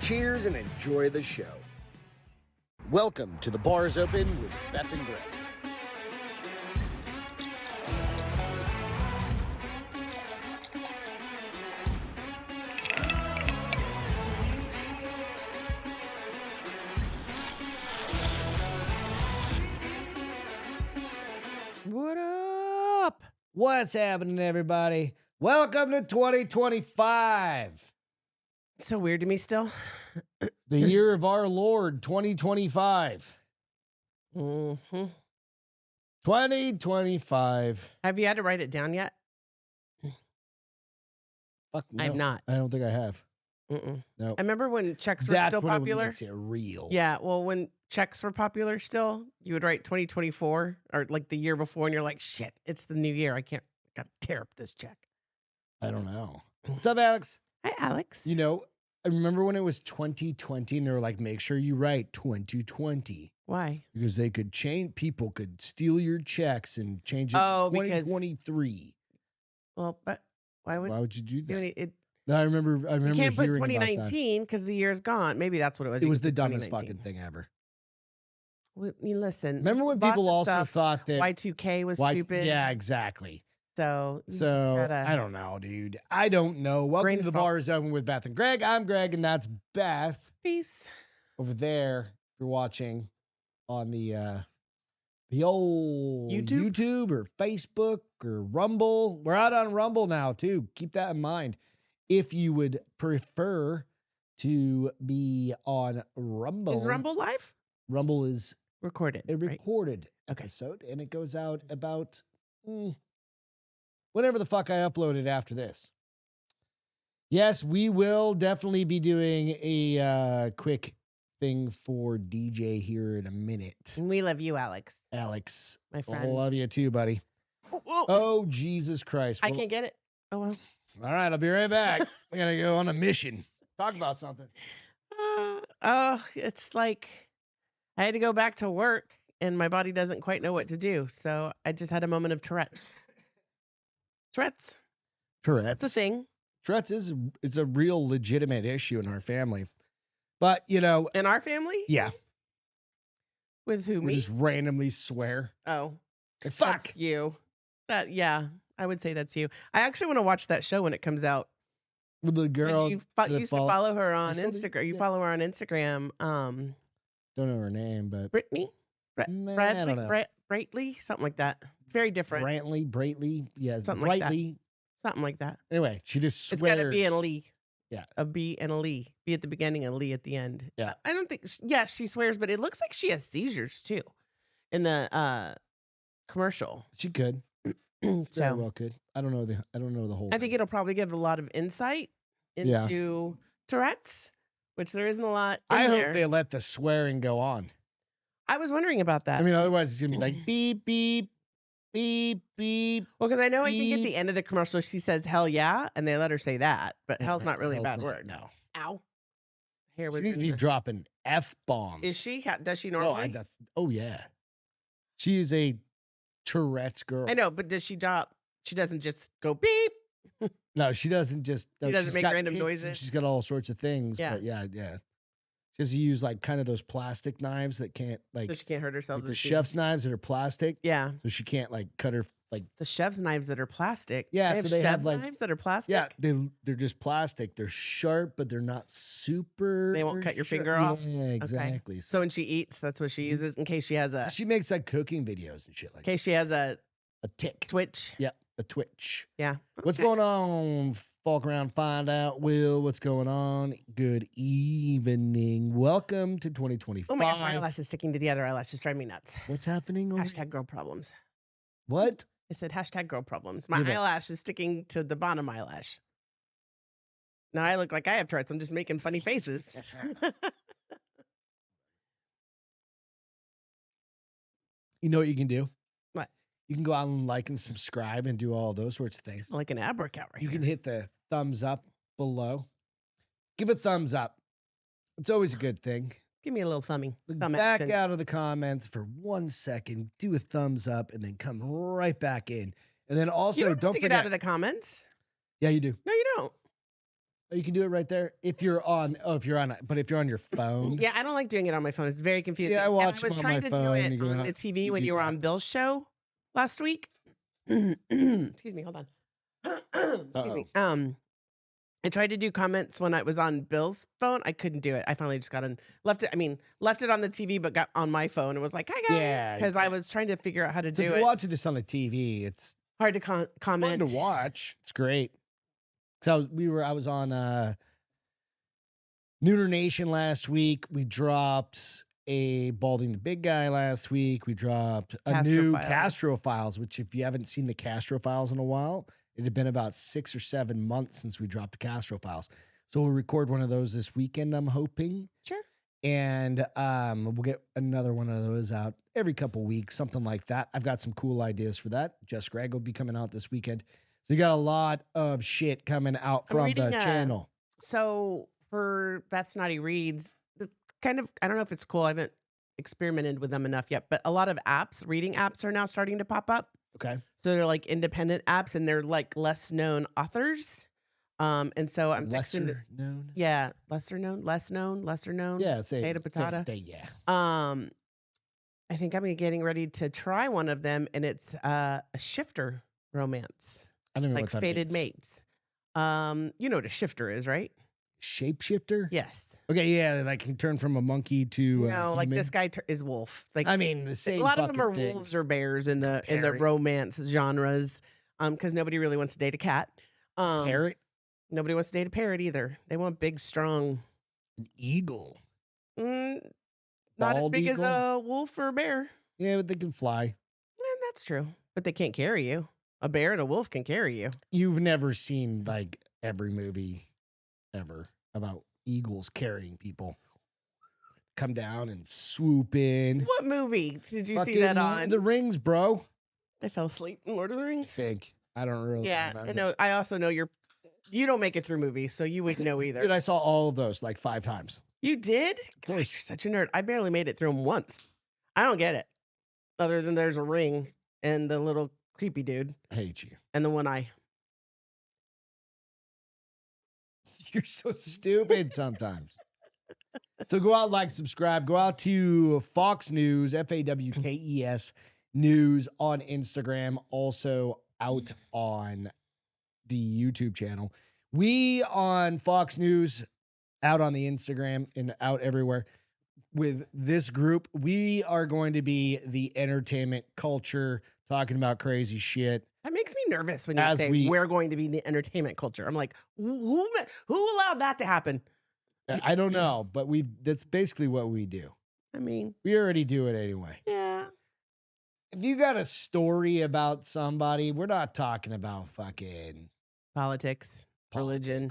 Cheers and enjoy the show. Welcome to The Bar's Open with Beth and Greg. What up? What's happening, everybody? Welcome to 2025. It's so weird to me still. The year of our Lord, 2025. Mm-hmm. 2025. Have you had to write it down yet? Fuck no. I've not. I don't think I have. Mm-mm. No. I remember when checks were That's still when popular. it makes it real. Yeah, well, when checks were popular still, you would write 2024 or like the year before, and you're like, shit, it's the new year. I got to tear up this check. I don't know. What's up, Alex? Hi, Alex. You know, I remember when it was 2020 and they were like, make sure you write 2020. Why? Because they could change, people could steal your checks and change it Oh, to because- 2023. Well, but why would you do that? it? No, I remember You can't put hearing about that. 2019 because the year's gone. Maybe that's what it was. It You was could the put dumbest 2019. fucking thing ever. Well, you listen. Remember when lots people of also stuff, thought that Y2K was stupid? Yeah, exactly. So you just So gotta- I don't know, dude. I don't know. Welcome Grain to of the salt. Bar's Open with Beth and Greg. I'm Greg, and that's Beth Peace. over there. If you're watching on the old YouTube or Facebook or Rumble. We're out on Rumble now too. Keep that in mind. If you would prefer to be on Rumble, Is Rumble live? Rumble is Recorded. a right? recorded Okay. episode, and it goes out about whenever the fuck I upload it after this. Yes, we will definitely be doing a quick thing for DJ here in a minute. We love you, Alex. Alex, My I friend. love you too, buddy. Whoa. Oh, Jesus Christ. I Well, can't get it. Oh, well. all right, I'll be right back. I gotta go on a mission. Talk about something. It's like I had to go back to work and my body doesn't quite know what to do. So I just had a moment of Tourette's. Tourette's. Tourette's. That's a thing. Tourette's it's a real legitimate issue in our family. But, you know, In our family? yeah, With who, we me? just randomly swear. Oh, Like, fuck. that's you. Yeah, I would say that's you. I actually want to watch that show when it comes out. With the 'Cause girl. you that used to follow her on still do, Instagram. You yeah. follow her on Instagram. Don't know her name, but Brittany? Man, I Bradley? don't know. Brightly? Something like that. It's very different. Brightly, yeah, it's Something like that. Brightly. Something like that. Anyway, she just It's swears. got to be and a Lee. Yeah. A B and a Lee. B at the beginning and Lee at the end. Yeah. I don't think, yes, she swears, but it looks like she has seizures too in the commercial. She could. Very So well could. I don't know the whole. I think it'll probably give a lot of insight Yeah. into Tourette's, which there isn't a lot in I there. hope they let the swearing go on. I was wondering about that. I mean, otherwise it's gonna be like beep beep beep beep. Well, because I know I think at beep. the end of the commercial she says hell yeah, and they let her say that, but hell's not really a bad Hell's not- word. No. Ow. Hair She was needs to in be the- dropping F bombs. Is she? Does she No, normally? oh yeah. She is a Tourette's girl. I know, but does she drop? She doesn't just go beep. No, she doesn't just. No, She doesn't she's make got random tics and noises? She's got all sorts of things. Yeah. But yeah. She has to use like kind of those plastic knives that can't like, So she can't hurt herself. like the as she- chef's knives that are plastic. Yeah, So she can't like cut her like. the chef's knives that are plastic. Yeah, they so they have, chef's like- knives that are plastic. Yeah, they're just plastic. They're sharp, but they're not super. They won't cut your sharp. finger off? Yeah, exactly. So when she eats, that's what she uses in case she has a. She makes like cooking videos and shit In like case she has a a tick. twitch. Yeah, a twitch. Yeah. What's Okay. going on? Falk around, find out. Will, what's going on? Good evening. Welcome to 2025. Oh my gosh, my eyelash is sticking to the other eyelash. It's driving me nuts. What's happening over Hashtag girl problems. What? I said hashtag girl problems. My Look at that. eyelash is sticking to the bottom eyelash. Now I look like I have Tourette's. I'm just making funny faces. You know what you can do? What? You can go out and like and subscribe and do all those sorts of things. Like an ab workout right You here. can hit the thumbs up below. Give a thumbs up. It's always a good thing. Give me a little thumbing. Thumb Back action. out of the comments for 1 second, do a thumbs up, and then come right back in. And then also You don't, have don't to forget. get out of the comments. Yeah, you do. No, you don't. Oh, you can do it right there if you're on. Oh, if you're on your phone. Yeah, I don't like doing it on my phone. It's very confusing. See, I watch and I was them on trying my to phone. do it You go on out, the TV you when do you were that. on Bill's show last week. Excuse me, hold on. Excuse me. I tried to do comments when I was on Bill's phone. I couldn't do it. I finally just got left it on the TV, but got on my phone and was like, "Hi guys," Yeah, because I was trying to figure out how to So if do you're it. watching this on the TV, it's Hard to fun comment. to watch. It's great. So I was on Nooner Nation last week. We dropped a Balding the Big Guy last week. We dropped a new Castro Files, which if you haven't seen the Castro Files in a while, it had been about 6 or 7 months since we dropped the Castro Files. So we'll record one of those this weekend, I'm hoping. Sure. And we'll get another one of those out every couple weeks, something like that. I've got some cool ideas for that. Jess Gregg will be coming out this weekend. So you got a lot of shit coming out from the channel. So for Beth's Naughty Reads, I don't know if it's cool. I haven't experimented with them enough yet, but a lot of reading apps are now starting to pop up. Okay. So they're like independent apps and they're like less known authors. And so I'm lesser known. Yeah, lesser known. Yeah, say potato. Yeah. I think I'm getting ready to try one of them, and it's a shifter romance. I don't know like what that fated means. mates. You know what a shifter is, right? Shapeshifter? Yes. Okay, yeah, like can turn from a monkey to no, like this guy is wolf. Like I mean, the same. A lot of them are thing. wolves or bears in the romance genres. Because nobody really wants to date a cat. Parrot. Nobody wants to date a parrot either. They want big, strong. An eagle. Not as big as a wolf or a bear. Yeah, but they can fly. That's true. But they can't carry you. A bear and a wolf can carry you. You've never seen like every movie ever about eagles carrying people. Come down and swoop in. What movie did you see that on? The Rings, bro. I fell asleep in Lord of the Rings. I don't really. Yeah, I know. I also know you don't make it through movies, so you wouldn't know either. Dude, I saw all of those like 5 times. You did? Gosh, you're such a nerd. I barely made it through them once. I don't get it. Other than there's a ring and the little creepy dude. I hate you. And the one eye. You're so stupid sometimes. So go out, like, subscribe. Go out to Fox News, FAWKES News on Instagram. Also out on the YouTube channel. We on Fox News, out on the Instagram and out everywhere. With this group, we are going to be the entertainment culture, talking about crazy shit. That makes me nervous when you say we're going to be the entertainment culture. I'm like, who allowed that to happen? I don't know, but that's basically what we do. I mean, we already do it anyway. Yeah. If you got a story about somebody, we're not talking about fucking politics. Religion.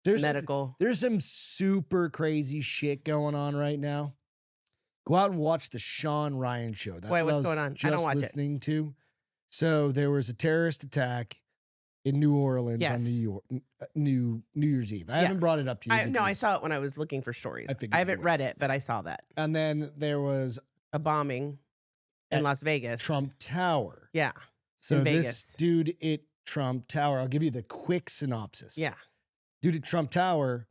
There's medical. There's some super crazy shit going on right now. Go out and watch the Sean Ryan show. That's what's going on? I don't watch listening to. So there was a terrorist attack in New Orleans on New Year's Eve. I haven't brought it up to you. No, I saw it when I was looking for stories. I haven't read it, but I saw that. And then there was a bombing in Las Vegas. Trump Tower. Yeah. So this dude at Trump Tower, I'll give you the quick synopsis. Yeah. Dude at Trump Tower.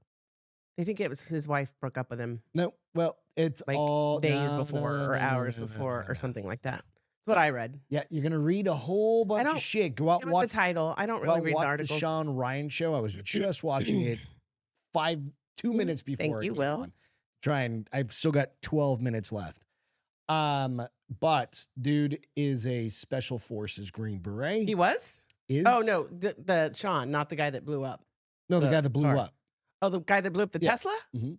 They think it was his wife broke up with him. No, well, it's like all days before or hours before or something like that. That's what I read. Yeah, you're gonna read a whole bunch of shit. Go out and watch the title. I don't really read the articles. The Sean Ryan show. I was just watching it 2 minutes before. Thank you, Will. I've still got 12 minutes left. But dude is a Special Forces Green Beret. He was? Oh no, the Sean, not the guy that blew up. No, the guy that blew up. Oh, the guy that blew up the Tesla? Mm-hmm.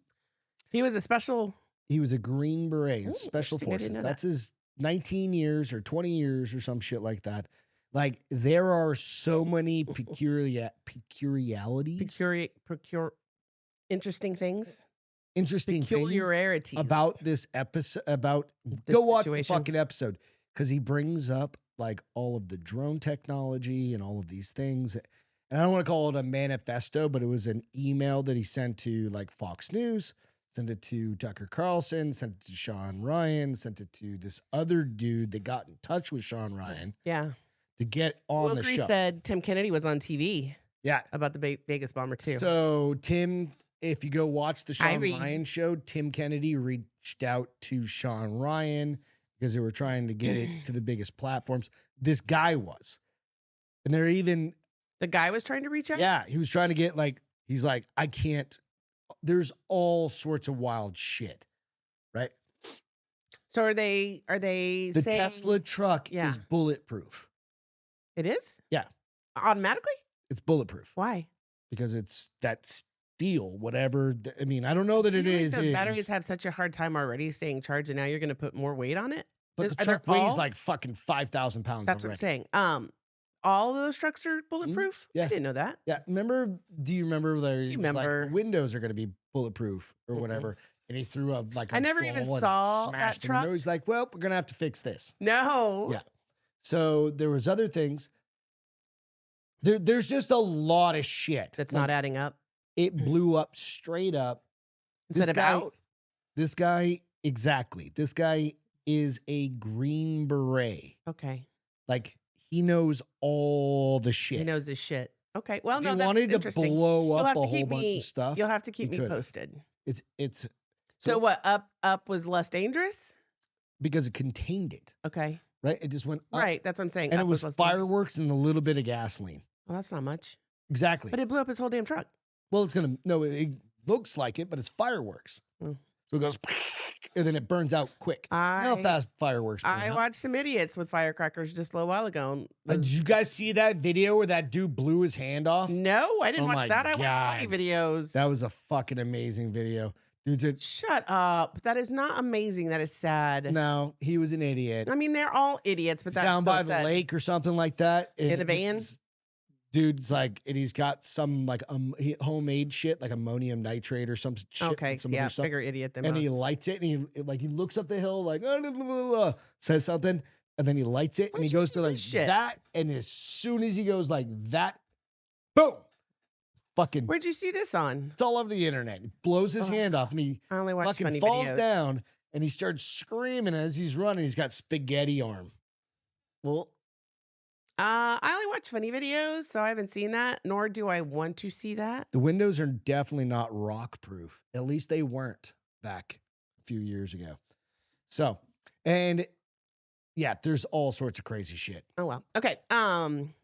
He was a special. He was a Green Beret, Special Forces. That's his 19 years or 20 years or some shit like that. Like there are so many peculiarities. Interesting things. Interesting peculiarities about this episode. Go watch the fucking episode because he brings up like all of the drone technology and all of these things. And I don't want to call it a manifesto, but it was an email that he sent to like Fox News, sent it to Tucker Carlson, sent it to Sean Ryan, sent it to this other dude that got in touch with Sean Ryan. Yeah. To get on the show. Will said Tim Kennedy was on TV. Yeah. about the Vegas bomber too. So Tim, if you go watch the Sean Reed. Ryan show, Tim Kennedy reached out to Sean Ryan because they were trying to get it to the biggest platforms. This guy was. And they're even. The guy was trying to reach out? Yeah. He was trying to get he's like, I can't. There's all sorts of wild shit. Right. So are they The saying Tesla truck is bulletproof. It is? Yeah. Automatically? It's bulletproof. Why? Because it's that steel, whatever. I mean, I don't know that it is. The batteries have such a hard time already staying charged, and now you're going to put more weight on it? But the truck weighs like fucking 5,000 pounds. That's already. what I'm saying. All of those trucks are bulletproof? Yeah. I didn't know that. Yeah. Do you remember like the windows are going to be bulletproof or whatever? And he threw a I never even saw that truck. He's like, well, we're going to have to fix this. No. Yeah. So there was other things. There's just a lot of shit. That's not adding up. It blew up straight up. Instead of out? This guy, exactly. This guy is a Green Beret. Okay. Like, he knows all the shit. He knows his shit. Okay. Well, if no, he that's wanted interesting. to blow up a whole bunch of stuff. You'll have to keep me posted. It's. So what? Up was less dangerous? Because it contained it. Okay. Right? It just went up. Right. That's what I'm saying. And it was fireworks and a little bit of gasoline. Well, that's not much. Exactly. But it blew up his whole damn truck. Well, it looks like it, but it's fireworks. So it goes, and then it burns out quick. You know how fast fireworks burn out? Watched some idiots with firecrackers just a little while ago. Did you guys see that video where that dude blew his hand off? No, I didn't watch that. I watched funny videos. That was a fucking amazing video. Dude, shut up. That is not amazing. That is sad. No, he was an idiot. I mean, they're all idiots, but that's down by the lake or something like that. In a van? Dude's like, and he's got some like homemade shit, like ammonium nitrate or some shit. Okay, some yeah, other stuff. bigger idiot than and most. He lights it, and he looks up the hill like, says something, and then he lights it, and he goes to like that, and as soon as he goes like that, boom, fucking. Where'd you see this on? It's all over the internet. He blows his hand off, and he I only watch fucking funny falls videos. down, and he starts screaming as he's running. He's got spaghetti arm. Well. I only watch funny videos, so I haven't seen that, nor do I want to see that. The windows are definitely not rock proof. At least they weren't back a few years ago. So, and yeah, there's all sorts of crazy shit. Oh well. Okay.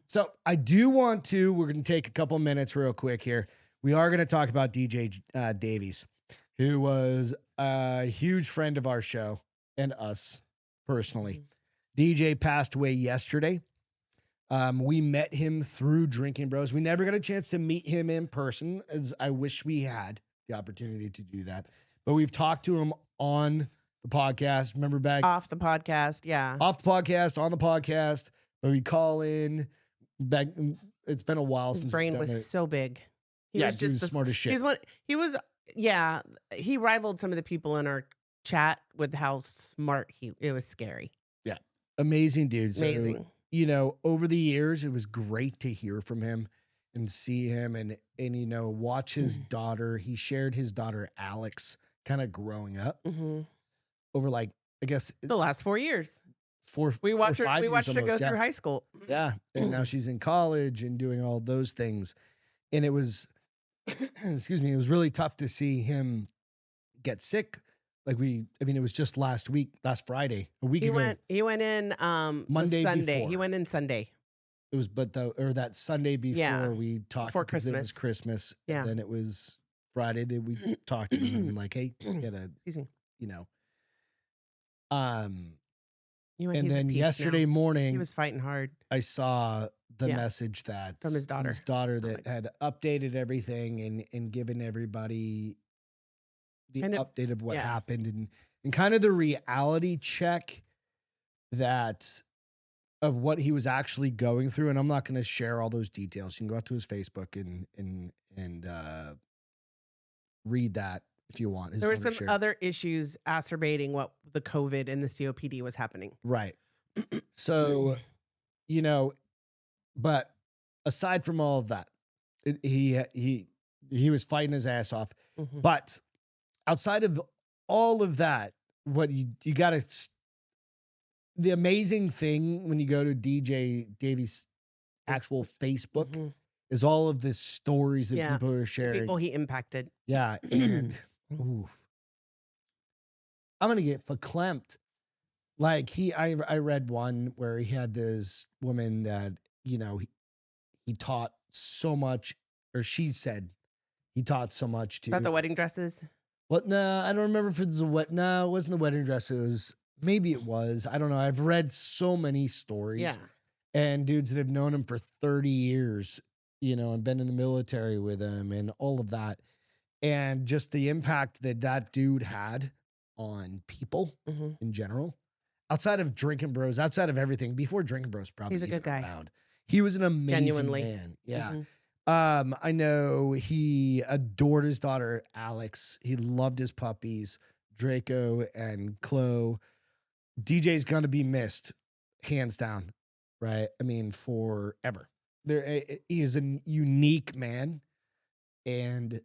So I do want to, we're going to take a couple minutes real quick here. We are going to talk about DJ Davies, who was a huge friend of our show and us personally. DJ passed away yesterday. We met him through Drinking Bros. We never got a chance to meet him in person, as I wish we had the opportunity to do that. But we've talked to him on the podcast. Remember back off the podcast, yeah. Off the podcast, on the podcast. But we call in back. It's been a while since his brain was so big. He was just the smart as shit. He rivaled some of the people in our chat with how smart it was scary. Yeah, amazing dude. Amazing. So, you know, over the years, it was great to hear from him and see him and you know, watch his daughter. He shared his daughter, Alex, kind of growing up over like, I guess. The last 4 years. We watched her go through high school. Yeah. And now she's in college and doing all those things. And it was, excuse me, it was really tough to see him get sick. It was just last Friday, a week ago. He went in Monday Sunday. before. He went in Sunday. It was, that Sunday before we talked. Before Christmas. It was Christmas. Yeah. And then it was Friday that we talked to him and like, hey, excuse me. You know. And then yesterday morning, he was fighting hard. I saw the message that from his daughter. That had updated everything and given everybody the update of what happened and kind of the reality check of what he was actually going through. And I'm not going to share all those details. You can go out to his Facebook and read that if you want. There were some other issues exacerbating what the COVID and the COPD was happening. Right. So, you know, but aside from all of that, he was fighting his ass off. But outside of all of that, what you got to, the amazing thing when you go to DJ Davies' actual Facebook is all of the stories that Yeah. people are The sharing. people he impacted. Yeah, and oof, I'm gonna get verklempt. Like I read one where he had this woman that he taught so much, or she said he taught so much About the to. wedding dresses. What? No, I don't remember if it was a wet. No, it wasn't the wedding dress. It was maybe it was. I don't know. I've read so many stories. Yeah. And dudes that have known him for 30 years, and been in the military with him and all of that. And just the impact that that dude had on people in general, outside of Drinking Bros, outside of everything, before Drinking Bros probably He's a good guy. around. He was an amazing Genuinely. man. Yeah. Mhm. I know he adored his daughter, Alex. He loved his puppies, Draco and Chloe. DJ's going to be missed, hands down, right? I mean, forever. He is a unique man. And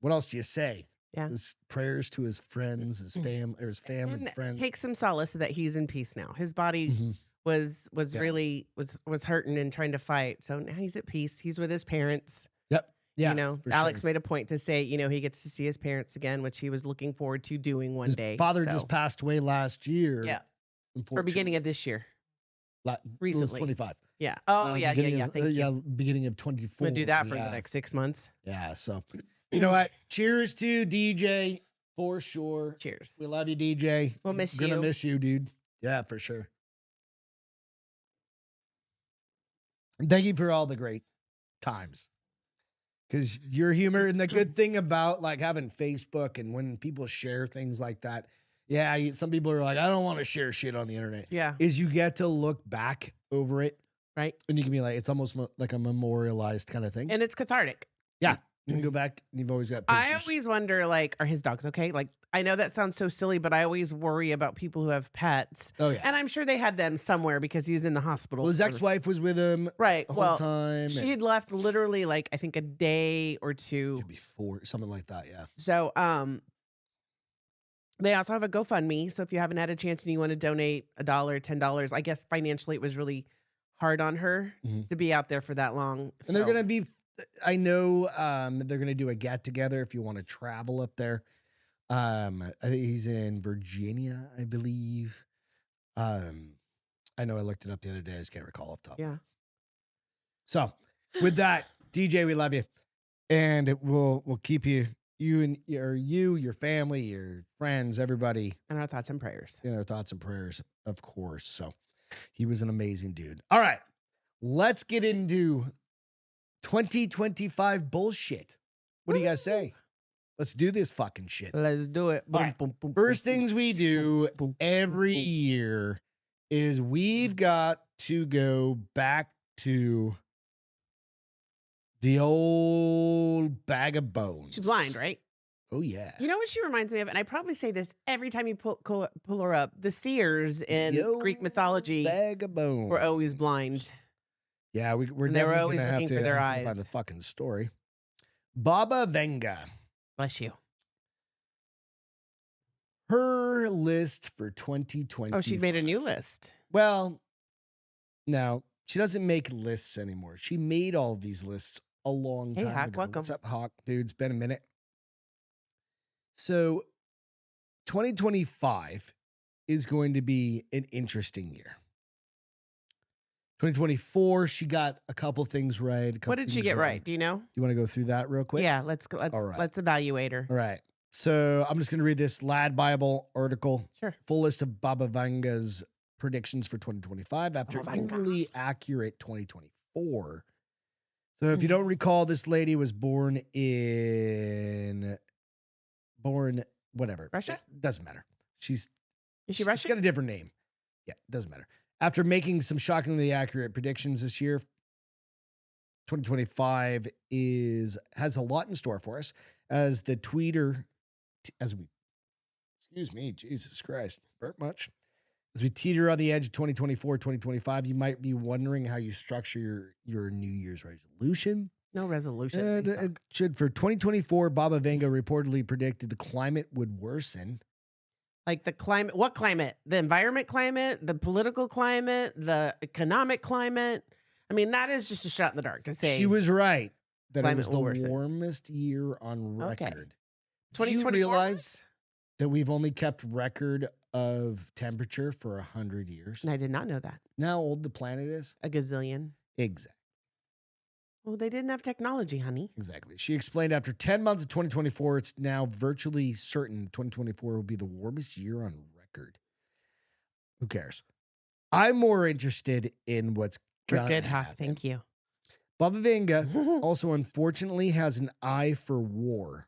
what else do you say? Yeah. His prayers to his friends, his family, or his family, And friends. take some solace that he's in peace now. His body Mhm. was Yeah. really was hurting and trying to fight. So now he's at peace. He's with his parents. Yep. Yeah. For Alex sure. made a point to say, he gets to see his parents again, which he was looking forward to doing one His day. father so. just passed away last year. Yeah. Or unfortunately. beginning of this year. It was Recently. 25. Yeah. Oh, yeah. Thank you. Yeah, beginning of 24. I'm going to do that for the next 6 months. Yeah, so you know what? Cheers to DJ for sure. Cheers. We love you, DJ. We'll miss We're you. gonna miss you, dude. Yeah, for sure. And thank you for all the great times. Because your humor and the good thing about like having Facebook and when people share things like that, yeah, some people are like, I don't want to share shit on the internet. Yeah. Is you get to look back over it, right? And you can be like, it's almost like a memorialized kind of thing. And it's cathartic. Yeah. You can go back and you've always got pictures. I always wonder, like, are his dogs okay? Like, I know that sounds so silly, but I always worry about people who have pets. Oh, yeah. And I'm sure they had them somewhere because he's in the hospital. Well, his ex-wife was with him right. the whole time. She had left literally, like, I think a day or two. Before, something like that, yeah. So, they also have a GoFundMe. So if you haven't had a chance and you want to donate $1, $10, I guess financially it was really hard on her to be out there for that long. And they're going to be, I know they're going to do a get together if you want to travel up there. I think he's in Virginia, I believe. I know I looked it up the other day. I just can't recall off the top. Yeah. So with that, DJ, we love you. And we'll keep you and your family, your friends, everybody. In our thoughts and prayers. In our thoughts and prayers, of course. So he was an amazing dude. All right. Let's get into 2025 bullshit. What do you guys say? Let's do this fucking shit. Let's do it. Right. First things we do every year is we've got to go back to the old bag of bones. She's blind, right? Oh, yeah. You know what she reminds me of? And I probably say this every time you pull her up. The seers in Greek mythology bag of bones were always blind. Yeah, we're definitely they were always gonna looking have to for their eyes. find the fucking story. Baba Vanga. Bless you. Her list for 2020. Oh, she made a new list. Well, no, she doesn't make lists anymore. She made all these lists a long time Hawk, ago. welcome. What's up, Hawk? Dude, it's been a minute. So 2025 is going to be an interesting year. 2024, she got a couple things right. What did she get right? Do you know? You want to go through that real quick? Yeah, let's evaluate her. All right. So I'm just going to read this Lad Bible article. Sure. Full list of Baba Vanga's predictions for 2025 after equally accurate 2024. So if you don't recall, this lady was born whatever. Russia? It doesn't matter. Is she Russian? She's got a different name. Yeah, it doesn't matter. After making some shockingly accurate predictions this year, 2025 has a lot in store for us as the tweeter, Jesus Christ, burp much. As we teeter on the edge of 2024, 2025, you might be wondering how you structure your New Year's resolution. No resolution. It should. For 2024, Baba Vanga reportedly predicted the climate would worsen. Like the climate, what climate? The environment climate, the political climate, the economic climate. I mean, that is just a shot in the dark to say. She was right that it climate was the will worsen. warmest year on record. Okay. Do you 2024 realize that we've only kept record of temperature for 100 years? And I did not know that. You know how old the planet is? A gazillion. Exactly. Well, they didn't have technology, honey. Exactly. She explained after 10 months of 2024, it's now virtually certain 2024 will be the warmest year on record. Who cares? I'm more interested in what's We're gonna good, Hawk. happen. Thank you. Baba Vanga also unfortunately has an eye for war.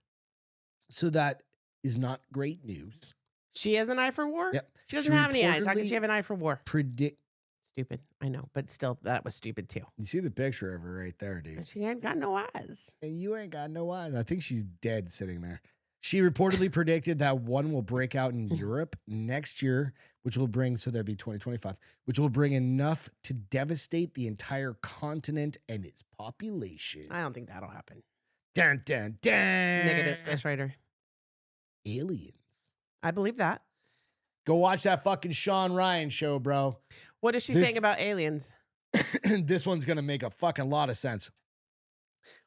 So that is not great news. She has an eye for war? Yep. She doesn't have any eyes. How can she have an eye for war? Stupid. I know, but still, that was stupid too. You see the picture of her right there, dude. She ain't got no eyes. And you ain't got no eyes. I think she's dead sitting there. She reportedly predicted that one will break out in Europe next year, which will bring, so that'd be 2025, which will bring enough to devastate the entire continent and its population. I don't think that'll happen. Dun, dun, dun. Negative, Ghost Rider. Aliens. I believe that. Go watch that fucking Sean Ryan show, bro. What is she saying about aliens? This one's going to make a fucking lot of sense.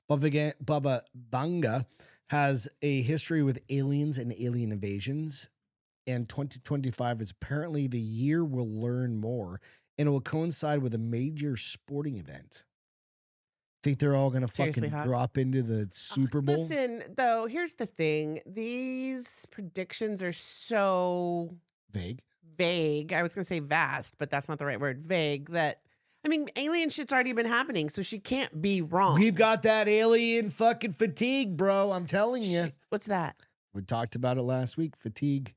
Baba Vanga has a history with aliens and alien invasions, and 2025 is apparently the year we'll learn more, and it will coincide with a major sporting event. Think they're all going to fucking drop into the Super Bowl? Listen, though, here's the thing. These predictions are so vague. I was going to say vast, but that's not the right word. Vague. That, I mean, alien shit's already been happening, so she can't be wrong. We've got that alien fucking fatigue, bro. I'm telling you. What's that? We talked about it last week. Fatigue.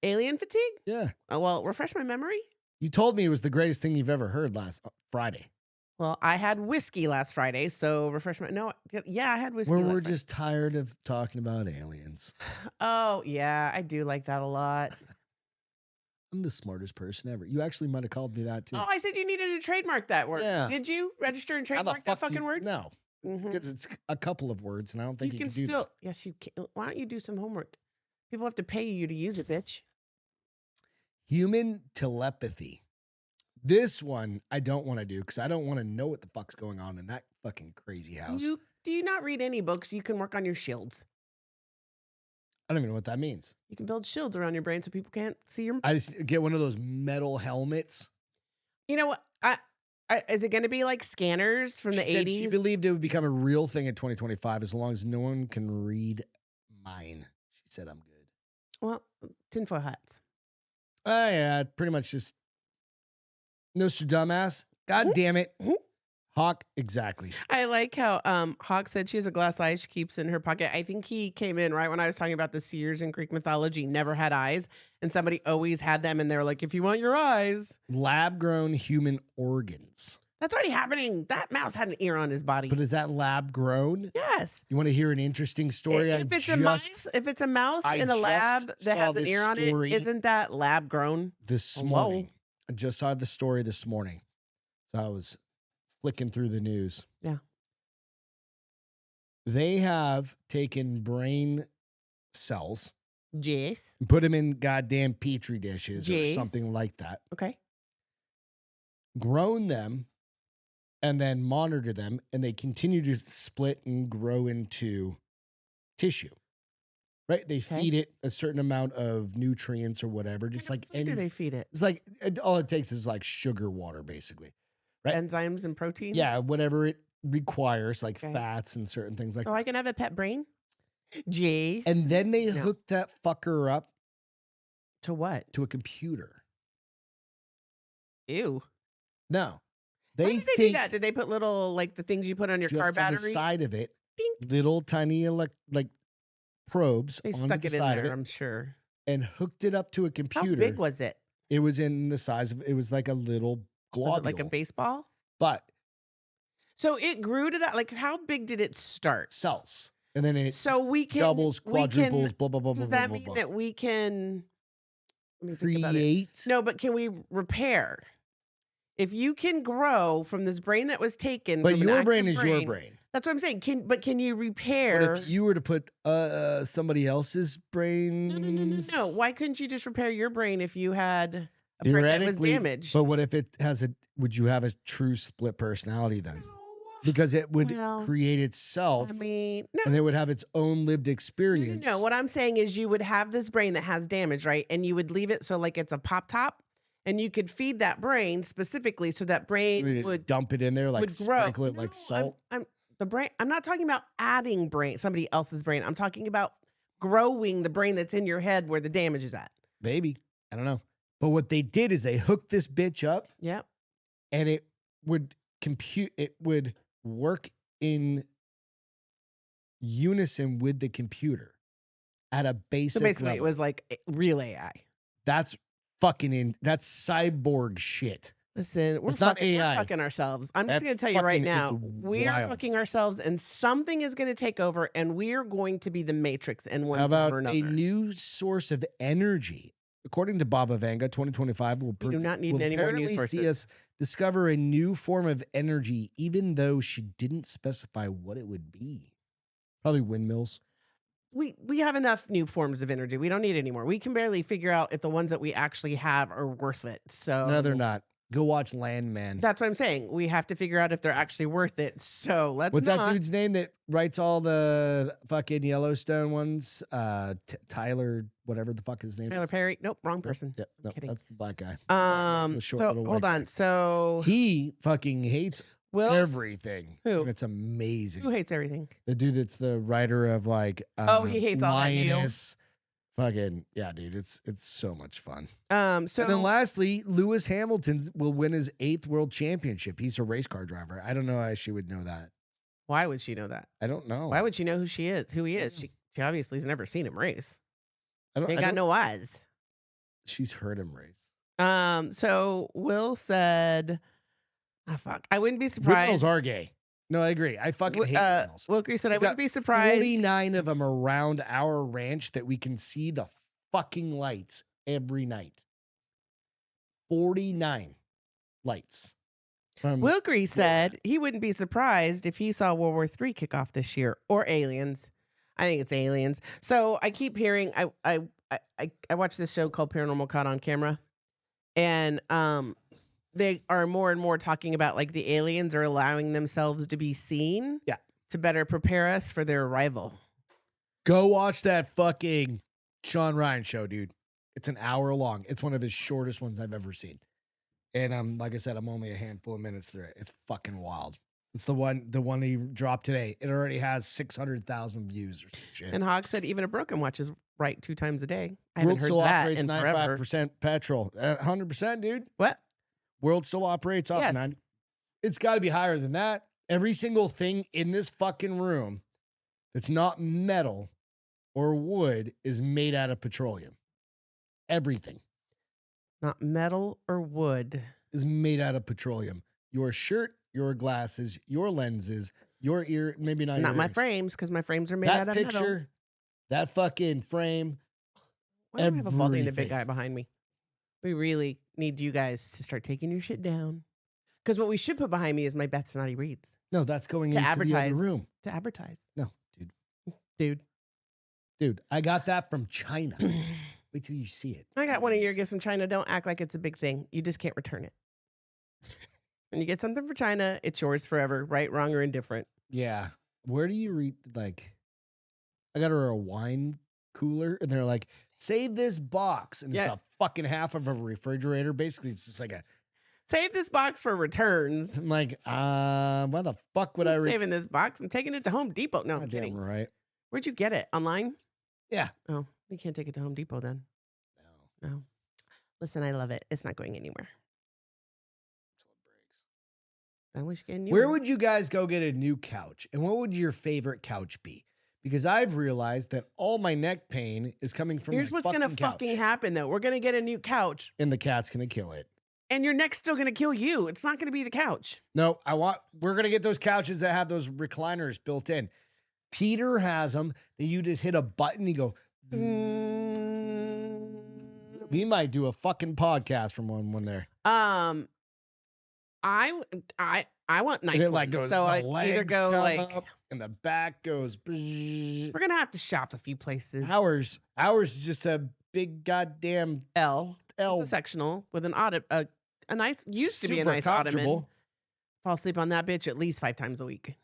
Alien fatigue? Yeah. Oh, well, refresh my memory. You told me it was the greatest thing you've ever heard last Friday. Well, I had whiskey last Friday, so refresh my... No, yeah, I had whiskey last We're Friday. just tired of talking about aliens. Oh, yeah, I do like that a lot. I'm the smartest person ever. You actually might have called me that, too. Oh, I said you needed to trademark that word. Yeah. Did you register and trademark that fucking word? No. Because it's a couple of words, and I don't think you can still... do that. Yes, you can. Why don't you do some homework? People have to pay you to use it, bitch. Human telepathy. This one I don't want to do because I don't want to know what the fuck's going on in that fucking crazy house. Do you not read any books? You can work on your shields. I don't even know what that means. You can build shields around your brain so people can't see your... I just get one of those metal helmets. You know what? Is it going to be like scanners from the 80s? She believed it would become a real thing in 2025 as long as no one can read mine. She said I'm good. Well, tinfoil hats. Oh, yeah, pretty much just Nostradamus. God damn it. Hawk, exactly. I like how Hawk said she has a glass eye she keeps in her pocket. I think he came in right when I was talking about the seers in Greek mythology never had eyes, and somebody always had them, and they were like, if you want your eyes. Lab-grown human organs. That's already happening. That mouse had an ear on his body. But is that lab-grown? Yes. You want to hear an interesting story? If it's a mouse in a lab that has an ear on it, isn't that lab-grown? This morning. I just saw the story this morning. So I was flicking through the news. Yeah. They have taken brain cells. Yes. And put them in goddamn petri dishes or something like that. Okay. Grown them and then monitor them, and they continue to split and grow into tissue. Right? They feed it a certain amount of nutrients or whatever. Just like any. Do they feed it? It's like all it takes is like sugar water, basically. Right? Enzymes and proteins? Yeah, whatever it requires, like fats and certain things like that. So I can have a pet brain? Jeez. And then they hook that fucker up. To what? To a computer. Ew. No. Why did they do that? Did they put little, like the things you put on your car battery? On the side of it. Dink. Little tiny like probes. They stuck it in there, I'm sure. And hooked it up to a computer. How big was it? It was in the size of, it was like a little globule. Was it like a baseball? But. So it grew to that, like how big did it start? Cells. And then it doubles, quadruples, blah, blah, blah, does blah, that blah, mean blah. that we can create? No, but can we repair? If you can grow from this brain that was taken, but from your brain is your brain. That's what I'm saying. Can you repair? But if you were to put somebody else's brain, no. Why couldn't you just repair your brain if you had a brain that was Theoretically, damaged. but what if it has would you have a true split personality then? Because it would create itself. I mean, no. And it would have its own lived experience. No. What I'm saying is you would have this brain that has damage, right? And you would leave it so like it's a pop top, and you could feed that brain specifically so that brain would dump it in there, like would grow. sprinkle it like salt. I'm not talking about adding somebody else's brain. I'm talking about growing the brain that's in your head where the damage is at. Maybe. I don't know. But what they did is they hooked this bitch up. Yep. And it would work in unison with the computer at a basic So basically, level. it was like real AI. That's that's cyborg shit. Listen, we're fucking ourselves. I'm just going to tell you right now, we're fucking ourselves, and something is going to take over, and we're going to be the Matrix in one How about form or another. a new source of energy? According to Baba Vanga, 2025 will do not need any more news sources. See us discover a new form of energy, even though she didn't specify what it would be. Probably windmills. We have enough new forms of energy. We don't need any more. We can barely figure out if the ones that we actually have are worth it. So no, they're not. Go watch Landman. That's what I'm saying. We have to figure out if they're actually worth it. So What's that dude's name that writes all the fucking Yellowstone ones? Tyler, whatever the fuck his name Tyler is. Perry. Nope, wrong person. Yep, no, that's the black guy. So hold on. So he fucking hates everything. Who? And it's amazing. Who hates everything? The dude that's the writer of like he hates all that new. Fucking yeah, dude, it's so much fun. So and then lastly, Lewis Hamilton will win his 8th world championship. He's a race car driver. I don't know how she would know that. Why would she know that? I don't know. Why would she know who he is? She obviously has never seen him race. They got no eyes. She's heard him race. So Will said, fuck. I wouldn't be surprised. Windmills are gay. No, I agree. I fucking hate windmills. Wilker said I wouldn't be surprised. 49 of them around our ranch that we can see the fucking lights every night. 49 lights. Wilker said he wouldn't be surprised if he saw World War III kick off this year or Aliens. I think it's Aliens. So I keep hearing. I watch this show called Paranormal Caught on Camera, and they are more and more talking about like the aliens are allowing themselves to be seen. Yeah. To better prepare us for their arrival. Go watch that fucking Sean Ryan show, dude. It's an hour long. It's one of his shortest ones I've ever seen. And like I said, I'm only a handful of minutes through it. It's fucking wild. It's the one he dropped today. It already has 600,000 views or some shit. And Hawk said even a broken watch is right 2 times a day. I haven't heard that in forever. 95% petrol. 100%, dude. What? World still operates off 90. It's got to be higher than that. Every single thing in this fucking room that's not metal or wood is made out of petroleum. Everything. Not metal or wood. Is made out of petroleum. Your shirt, your glasses, your lenses, your ear, maybe not my frames, because my frames are made out of metal. That fucking frame. Why do I have a balding and a big guy behind me? We really need you guys to start taking your shit down. Because what we should put behind me is my Beth Snotty Reads. No, that's going to into advertise, the other room. To advertise. No, dude. I got that from China. Wait till you see it. I got one of your gifts from China. Don't act like it's a big thing. You just can't return it. When you get something for China, it's yours forever, right, wrong, or indifferent. Yeah. Where do you read, like, I got her a wine cooler, and they're like, save this box. And it's a fucking half of a refrigerator. Basically, it's just like a... Save this box for returns. I'm like, why the fuck would I... saving this box? I'm taking it to Home Depot. No, I'm kidding. Right. Where'd you get it? Online? Yeah. Oh, you can't take it to Home Depot then. No. Listen, I love it. It's not going anywhere. I wish getting Where would you guys go get a new couch? And what would your favorite couch be? Because I've realized that all my neck pain is coming from Here's what's going to fucking happen, though. We're going to get a new couch. And the cat's going to kill it. And your neck's still going to kill you. It's not going to be the couch. No, we're going to get those couches that have those recliners built in. Peter has them. That you just hit a button, you go... We might do a fucking podcast from one there. I want nice ones. Like goes, so I either go like up and the back goes. We're gonna have to shop a few places. Ours is just a big goddamn L. hell. It's a sectional with an a nice, used to be a Super nice ottoman. comfortable. Fall asleep on that bitch at least 5 times a week.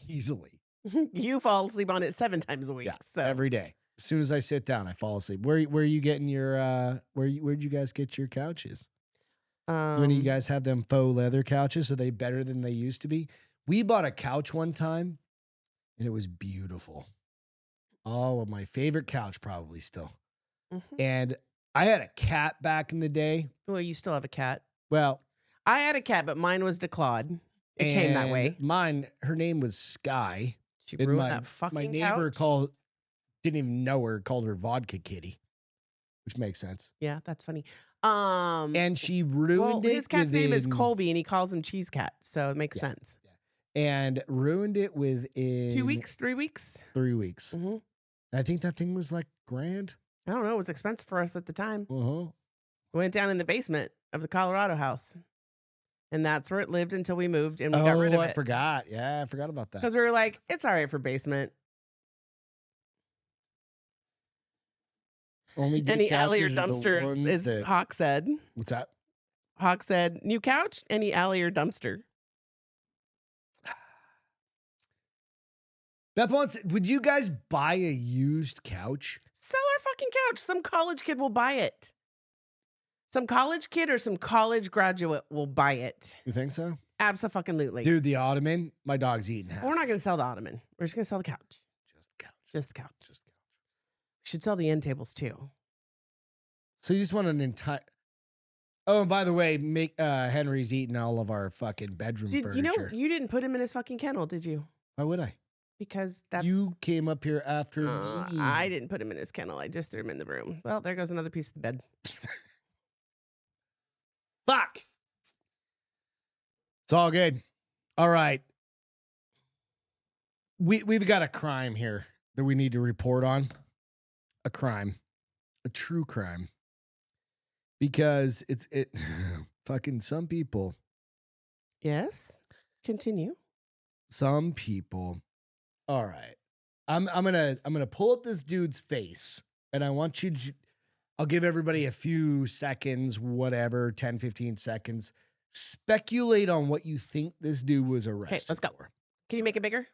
Easily. You fall asleep on it 7 times a week. Yeah, so every day. As soon as I sit down, I fall asleep. Where are you getting your where'd you guys get your couches? Do any of you guys have them faux leather couches? Are they better than they used to be? We bought a couch one time, and it was beautiful. Oh, my favorite couch probably still. Mm-hmm. And I had a cat back in the day. Well, you still have a cat. Well, I had a cat, but mine was DeClaude. It came that way. Mine, her name was Sky. She And ruined that fucking my neighbor couch. didn't even know her, called her Vodka Kitty, which makes sense. Yeah, that's funny. And she ruined it. His cat's name is Colby, and he calls him Cheese Cat, so it makes sense. Yeah. And ruined it within 2 weeks, 3 weeks. 3 weeks. Mm-hmm. I think that thing was like $1,000. I don't know. It was expensive for us at the time. Uh-huh. We went down in the basement of the Colorado house, and that's where it lived until we moved, and we got rid of it. I forgot. Yeah, I forgot about that. Because we were like, it's all right for basement. Only Any alley or dumpster, as Hawk said. What's that? Hawk said, new couch, any alley or dumpster. Beth wants, would you guys buy a used couch? Sell our fucking couch. Some college kid will buy it. Some college kid or some college graduate will buy it. You think so? Abso-fucking-lutely. Dude, the ottoman, my dog's eating half. We're not going to sell the ottoman. We're just going to sell the couch. Just the couch. Just the couch. Just the couch. We should sell the end tables too. So you just want an entire... Oh, and by the way, Henry's eating all of our fucking bedroom furniture. You know, you didn't put him in his fucking kennel, did you? Why would I? Because that's... You came up here after me. I didn't put him in his kennel. I just threw him in the room. Well, there goes another piece of the bed. Fuck! It's all good. All right. We've got a crime here that we need to report on. A crime. A true crime. Because it fucking some people. Yes. Continue. Some people. All right. I'm gonna pull up this dude's face, and I want you to, I'll give everybody a few seconds, whatever, 10, 15 seconds. Speculate on what you think this dude was arrested. Okay, let's go. For. Can you make it bigger?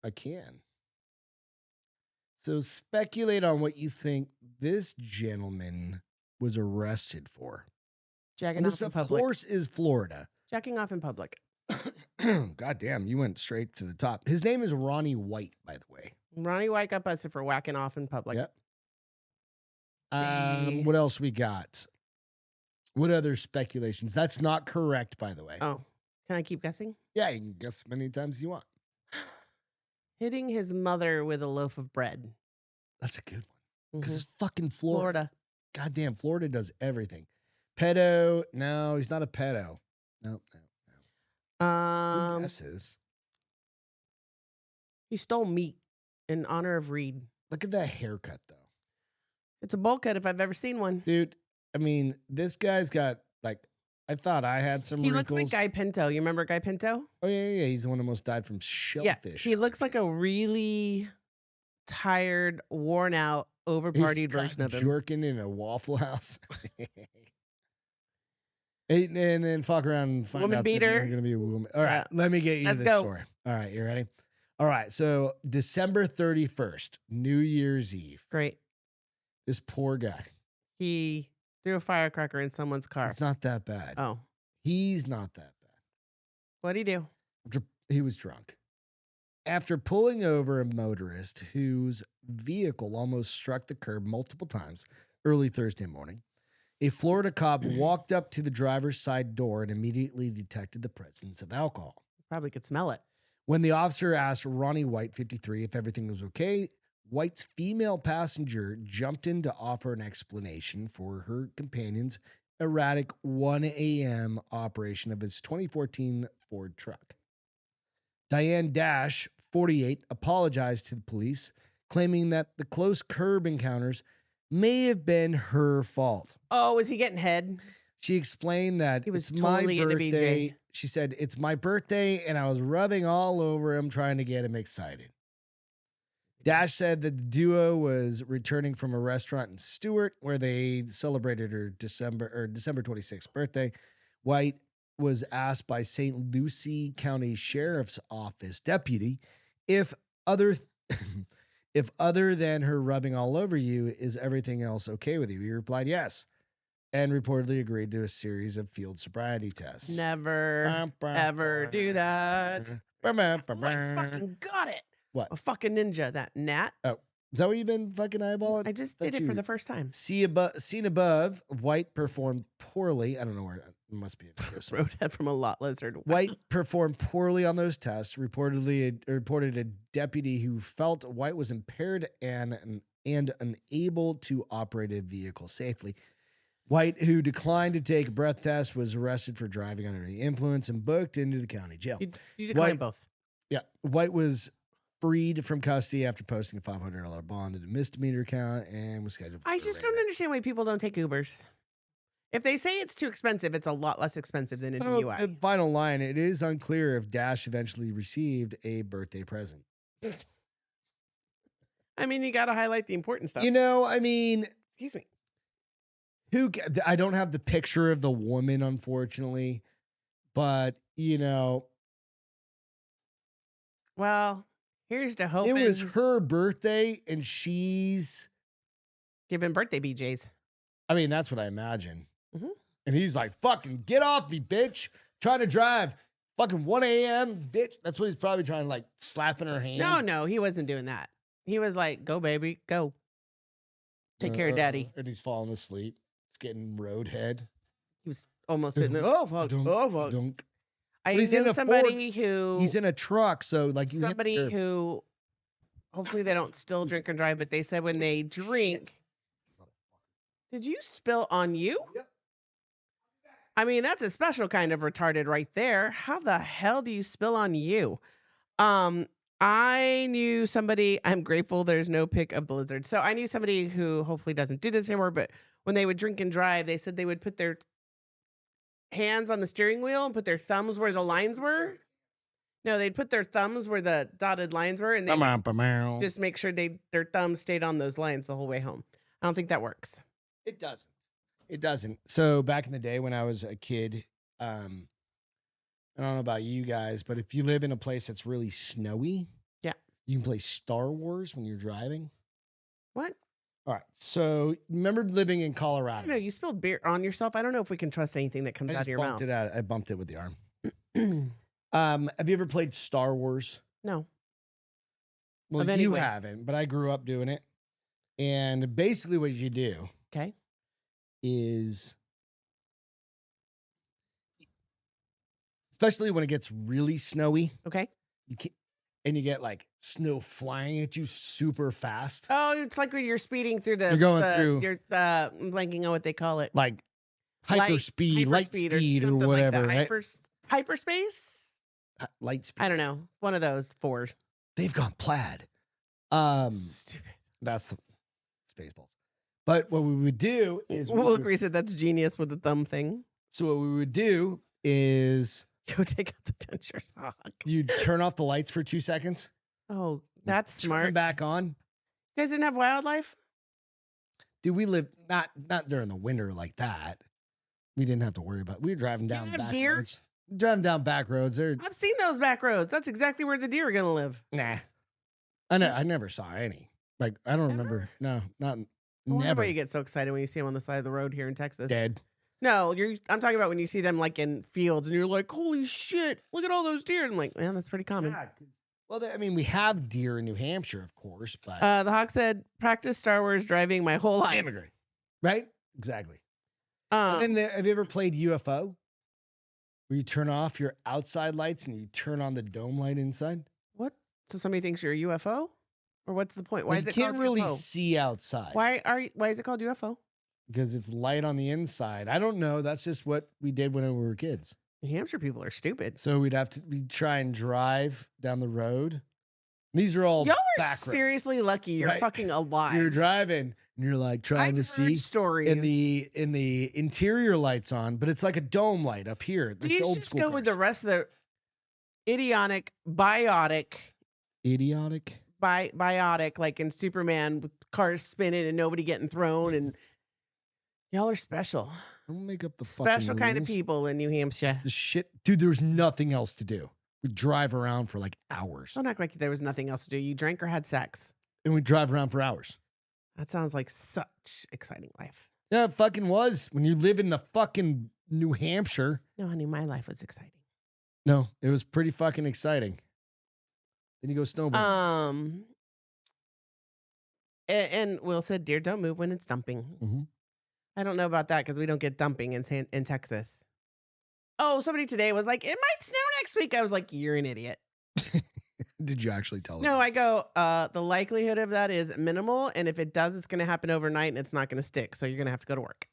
I can. So speculate on what you think this gentleman was arrested for. Jacking off in public. This, of course, is Florida. Jacking off in public. God damn, you went straight to the top. His name is Ronnie White, by the way. Ronnie White got busted for whacking off in public. Yep. What else we got? What other speculations? That's not correct, by the way. Oh, can I keep guessing? Yeah, you can guess as many times as you want. Hitting his mother with a loaf of bread. That's a good one. Because it's fucking Florida. Florida. Goddamn, Florida does everything. Pedo. No, he's not a pedo. No. Who guesses? He stole meat in honor of Reed. Look at that haircut, though. It's a bowl cut if I've ever seen one. Dude, I mean, this guy's got, like, I thought I had some He wrinkles. looks like Guy Pinto. You remember Guy Pinto? Oh, yeah. He's the one that almost died from shellfish. Yeah, he looks like a really tired, worn out, over-partied version of him. Jerking in a Waffle House. And then fuck around and find Woman out beater. you're going to be a woman. All right, let me get you Let's this go. story. All right, you ready? All right, so December 31st, New Year's Eve. Great. This poor guy. He threw a firecracker in someone's car. It's not that bad. Oh. He's not that bad. What'd he do? He was drunk. After pulling over a motorist whose vehicle almost struck the curb multiple times early Thursday morning, a Florida cop walked up to the driver's side door and immediately detected the presence of alcohol. Probably could smell it. When the officer asked Ronnie White, 53, if everything was okay, White's female passenger jumped in to offer an explanation for her companion's erratic 1 a.m. operation of his 2014 Ford truck. Diane Dash, 48, apologized to the police, claiming that the close curb encounters may have been her fault. Oh, is he getting head? She explained that He was it's totally my into birthday. BJ. She said, it's my birthday, and I was rubbing all over him trying to get him excited. Dash said that the duo was returning from a restaurant in Stewart where they celebrated her December 26th birthday. White was asked by St. Lucie County Sheriff's Office deputy if other than her rubbing all over you, is everything else okay with you? He replied yes, and reportedly agreed to a series of field sobriety tests. Never, ever do that. Like, fucking got it. What? A fucking ninja, that gnat. Oh, is that what you've been fucking eyeballing? I just did it for the first time. Seen above, White performed poorly. I don't know where. It must be a video. Roadhead from a lot lizard. White performed poorly on those tests. Reported a deputy who felt White was impaired and unable to operate a vehicle safely. White, who declined to take a breath test, was arrested for driving under the influence and booked into the county jail. You declined both. Yeah. White was freed from custody after posting a $500 bond at a misdemeanor count and was scheduled for I just don't understand why people don't take Ubers. If they say it's too expensive, it's a lot less expensive than a DUI. Final line, it is unclear if Dash eventually received a birthday present. I mean, you got to highlight the important stuff. Excuse me. I don't have the picture of the woman, unfortunately, but, Well, here's to hoping. It was her birthday, and she's giving birthday BJs. I mean, that's what I imagine. Mm-hmm. And he's like, fucking get off me, bitch. Trying to drive fucking 1 a.m., bitch. That's what he's probably trying to, slap in her hand. No, he wasn't doing that. He was like, go, baby, go. Take care of daddy. And he's falling asleep. He's getting roadhead. He was almost sitting there. Oh, fuck. Don't. I know somebody who... He's in a truck, so, somebody who... Hopefully they don't still drink and drive, but they said when they drink... Did you spill on you? Yep. I mean, that's a special kind of retarded right there. How the hell do you spill on you? I knew somebody, I'm grateful there's no pic of the lizard. So I knew somebody who hopefully doesn't do this anymore, but when they would drink and drive, they said they would put their hands on the steering wheel and put their thumbs where the lines were. No, they'd put their thumbs where the dotted lines were, and they would just make sure their thumbs stayed on those lines the whole way home. I don't think that works. It doesn't. So back in the day when I was a kid, I don't know about you guys, but if you live in a place that's really snowy, yeah, you can play Star Wars when you're driving. What? All right. So remember living in Colorado? No, you spilled beer on yourself. I don't know if we can trust anything that comes out of your mouth. I bumped it with the arm. Have you ever played Star Wars? No. Well, you haven't, but I grew up doing it. And basically what you do is, especially when it gets really snowy. Okay. And you get snow flying at you super fast. Oh, it's like when you're speeding through you're going through. You're I'm blanking on what they call it. Like hyperspeed, light speed, or whatever, like right? Hyperspace? Light speed. I don't know. One of those four. They've gone plaid. Stupid. That's the Spaceballs. But what we would do is... Well, Agree said that's genius with the thumb thing. So what we would do is... Go take out the dentures. You'd turn off the lights for 2 seconds. Oh, that's smart. Turn them back on. You guys didn't have wildlife? Dude, we lived not during the winter like that. We didn't have to worry about it. We were driving down back roads. Driving down back roads. I've seen those back roads. That's exactly where the deer are going to live. Nah. I never saw any. I don't remember. No, not... I wonder why you get so excited when you see them on the side of the road here in Texas. Dead. No, I'm talking about when you see them in fields and you're like, holy shit, look at all those deer. And I'm like, man, that's pretty common. Yeah, well, we have deer in New Hampshire, of course, but... The Hawk said, practice Star Wars driving my whole life. Immigrant. Right? Exactly. And then have you ever played UFO? Where you turn off your outside lights and you turn on the dome light inside? What? So somebody thinks you're a UFO? Or what's the point? Why is it called UFO? You can't really see outside. Why is it called UFO? Because it's light on the inside. I don't know. That's just what we did when we were kids. New Hampshire people are stupid. So we'd try and drive down the road. These are all y'all are back seriously lucky you're fucking alive. You're driving and you're trying to see stories. in the interior lights on, but it's like a dome light up here. You should just go with the rest of the idiotic biotic, like in Superman, with cars spinning and nobody getting thrown, and y'all are special. Don't make up the Special fucking kind of rules. people in New Hampshire. The shit, dude. There's nothing else to do. We drive around for like hours, Don't act like there was nothing else to do. You drank or had sex. and we drive around for hours. That sounds like such exciting life. Yeah, it fucking was. When you live in the fucking New Hampshire. No, honey, my life was exciting. No, it was pretty fucking exciting. Then you go snowboarding. And Will said, "Dear, don't move when it's dumping." Mm-hmm. I don't know about that because we don't get dumping in Texas. Oh, somebody today was like, "It might snow next week." I was like, "You're an idiot." Did you actually tell her? No, I go, the likelihood of that is minimal, and if it does, it's going to happen overnight, and it's not going to stick, so you're going to have to go to work.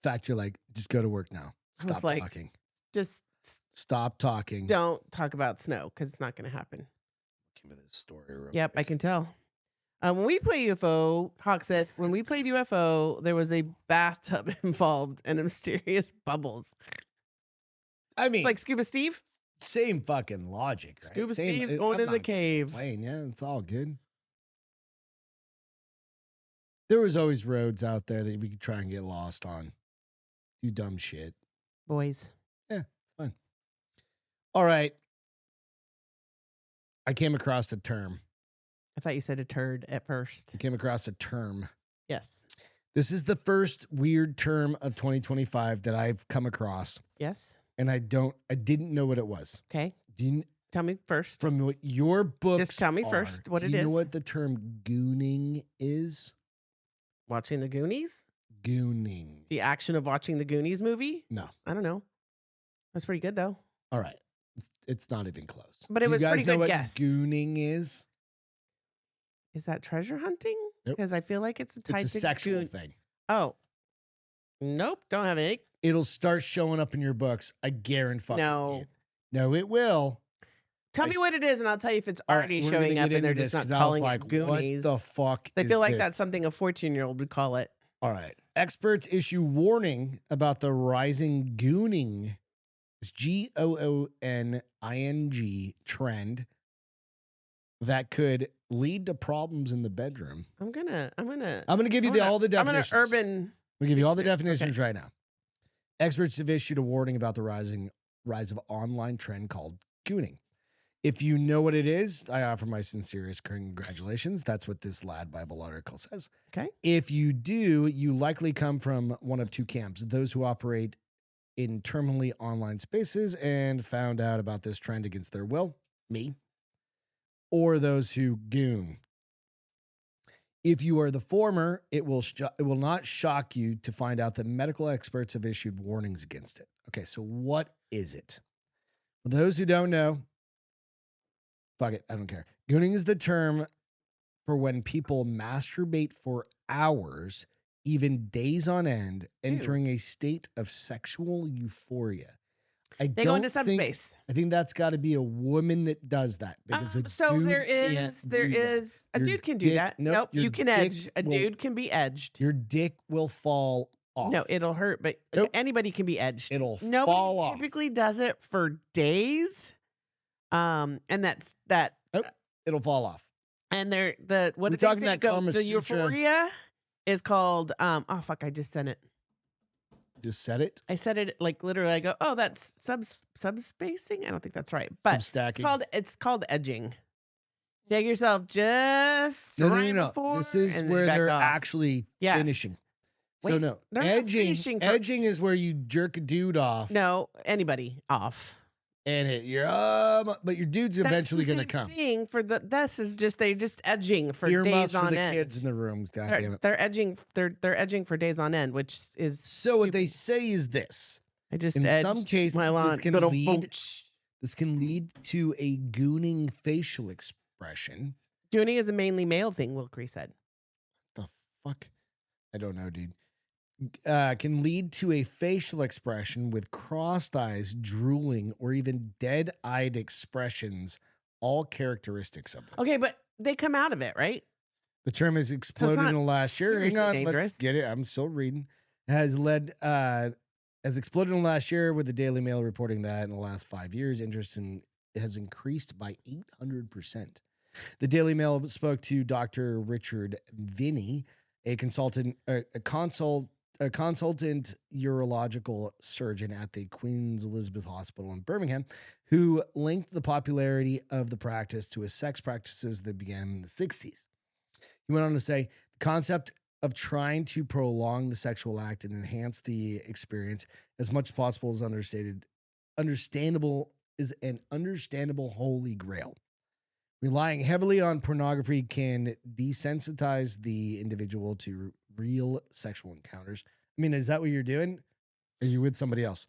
In fact, you're like, just go to work now. I was Stop like, talking. just Stop talking. don't talk about snow because it's not going to happen. Give me this story real Yep, quick. I can tell. When we play UFO, Hawk says, when we played UFO, there was a bathtub involved and mysterious bubbles. I mean, It's like Scuba Steve. same fucking logic. Right? Scuba Same, Steve's going in the cave. Playing, yeah, it's all good. There was always roads out there that we could try and get lost on. Do dumb shit. Boys. Yeah, it's fun. All right. I came across a term. I thought you said a turd at first. I came across a term. Yes. This is the first weird term of 2025 that I've come across, Yes. and I didn't know what it was. Okay. Do you, Tell me first. from what your books Just tell me are, first what do it you know is. what the term gooning is? Watching the Goonies? Gooning. The action of watching the Goonies movie? No. I don't know. That's pretty good though. All right. It's not even close. But it Do was you guys pretty know good what guess. gooning is? Is that treasure hunting? Nope. Because I feel like it's a type It's a of sexual thing. Oh. Nope. Don't have any. It'll start showing up in your books. I guarantee. No. No, it will. Tell me what it is, and I'll tell you if it's All right, already we're gonna showing get up and they're into just this, not 'cause I was calling like, it Goonies. What the fuck? I feel like this? that's something a 14-year-old would call it. All right. Experts issue warning about the rising gooning, this gooning trend that could lead to problems in the bedroom. I'm gonna give you all the definitions. I'm gonna I'm gonna give you all the Okay. definitions right now. Experts have issued a warning about the rise of online trend called gooning. If you know what it is, I offer my sincerest congratulations. That's what this Lad Bible article says. Okay. If you do, you likely come from one of two camps: those who operate in terminally online spaces and found out about this trend against their will, me, or those who goon. If you are the former, it will not shock you to find out that medical experts have issued warnings against it. Okay, so what is it? For those who don't know, fuck it, I don't care. Gooning is the term for when people masturbate for hours, even days on end, entering a state of sexual euphoria. They go into subspace. I think that's got to be a woman that does that. Because So there is a dude can do that. Nope, you can edge. A dude can be edged. Your dick will fall off. No, it'll hurt, but Nope. anybody can be edged. It'll fall Nobody off. typically does it for days. And that's that. Nope, it'll fall off. And what We're did they talking say? that Go, Kama the Sutra. euphoria is called oh fuck, I just said it. Just said it. I said it like literally. I go, oh, that's subspacing. I don't think that's right, but Substacking. it's called edging. Take yourself just right before. This is and where back they're off. actually Yeah. finishing. So Wait, no, they're not finishing for- edging is where you jerk a dude off. No, anybody off. And but your dude's eventually That's gonna the come. same thing for this is just they're just edging for Earmuffs days on for the end. kids in the room. God damn it. They're edging. They're edging for days on end, which is So what they say is this: I just in edged some cases, my lawn. this can lead to a gooning facial expression. Gooning is a mainly male thing, Wilkery said. The fuck? I don't know, dude. Can lead to a facial expression with crossed eyes, drooling, or even dead-eyed expressions, all characteristics of this. Okay, but they come out of it, right? The term has exploded in the last year. Hang seriously on, dangerous. let's get it. I'm still reading. Has exploded in the last year, with the Daily Mail reporting that in the last 5 years, interest has increased by 800%. The Daily Mail spoke to Dr. Richard Vinny, a consultant urological surgeon at the Queen Elizabeth Hospital in Birmingham, who linked the popularity of the practice to a sex practices that began in the 60s. He went on to say, the concept of trying to prolong the sexual act and enhance the experience as much as possible is is an understandable holy grail. Relying heavily on pornography can desensitize the individual to real sexual encounters. I mean, is that what you're doing? Or are you with somebody else?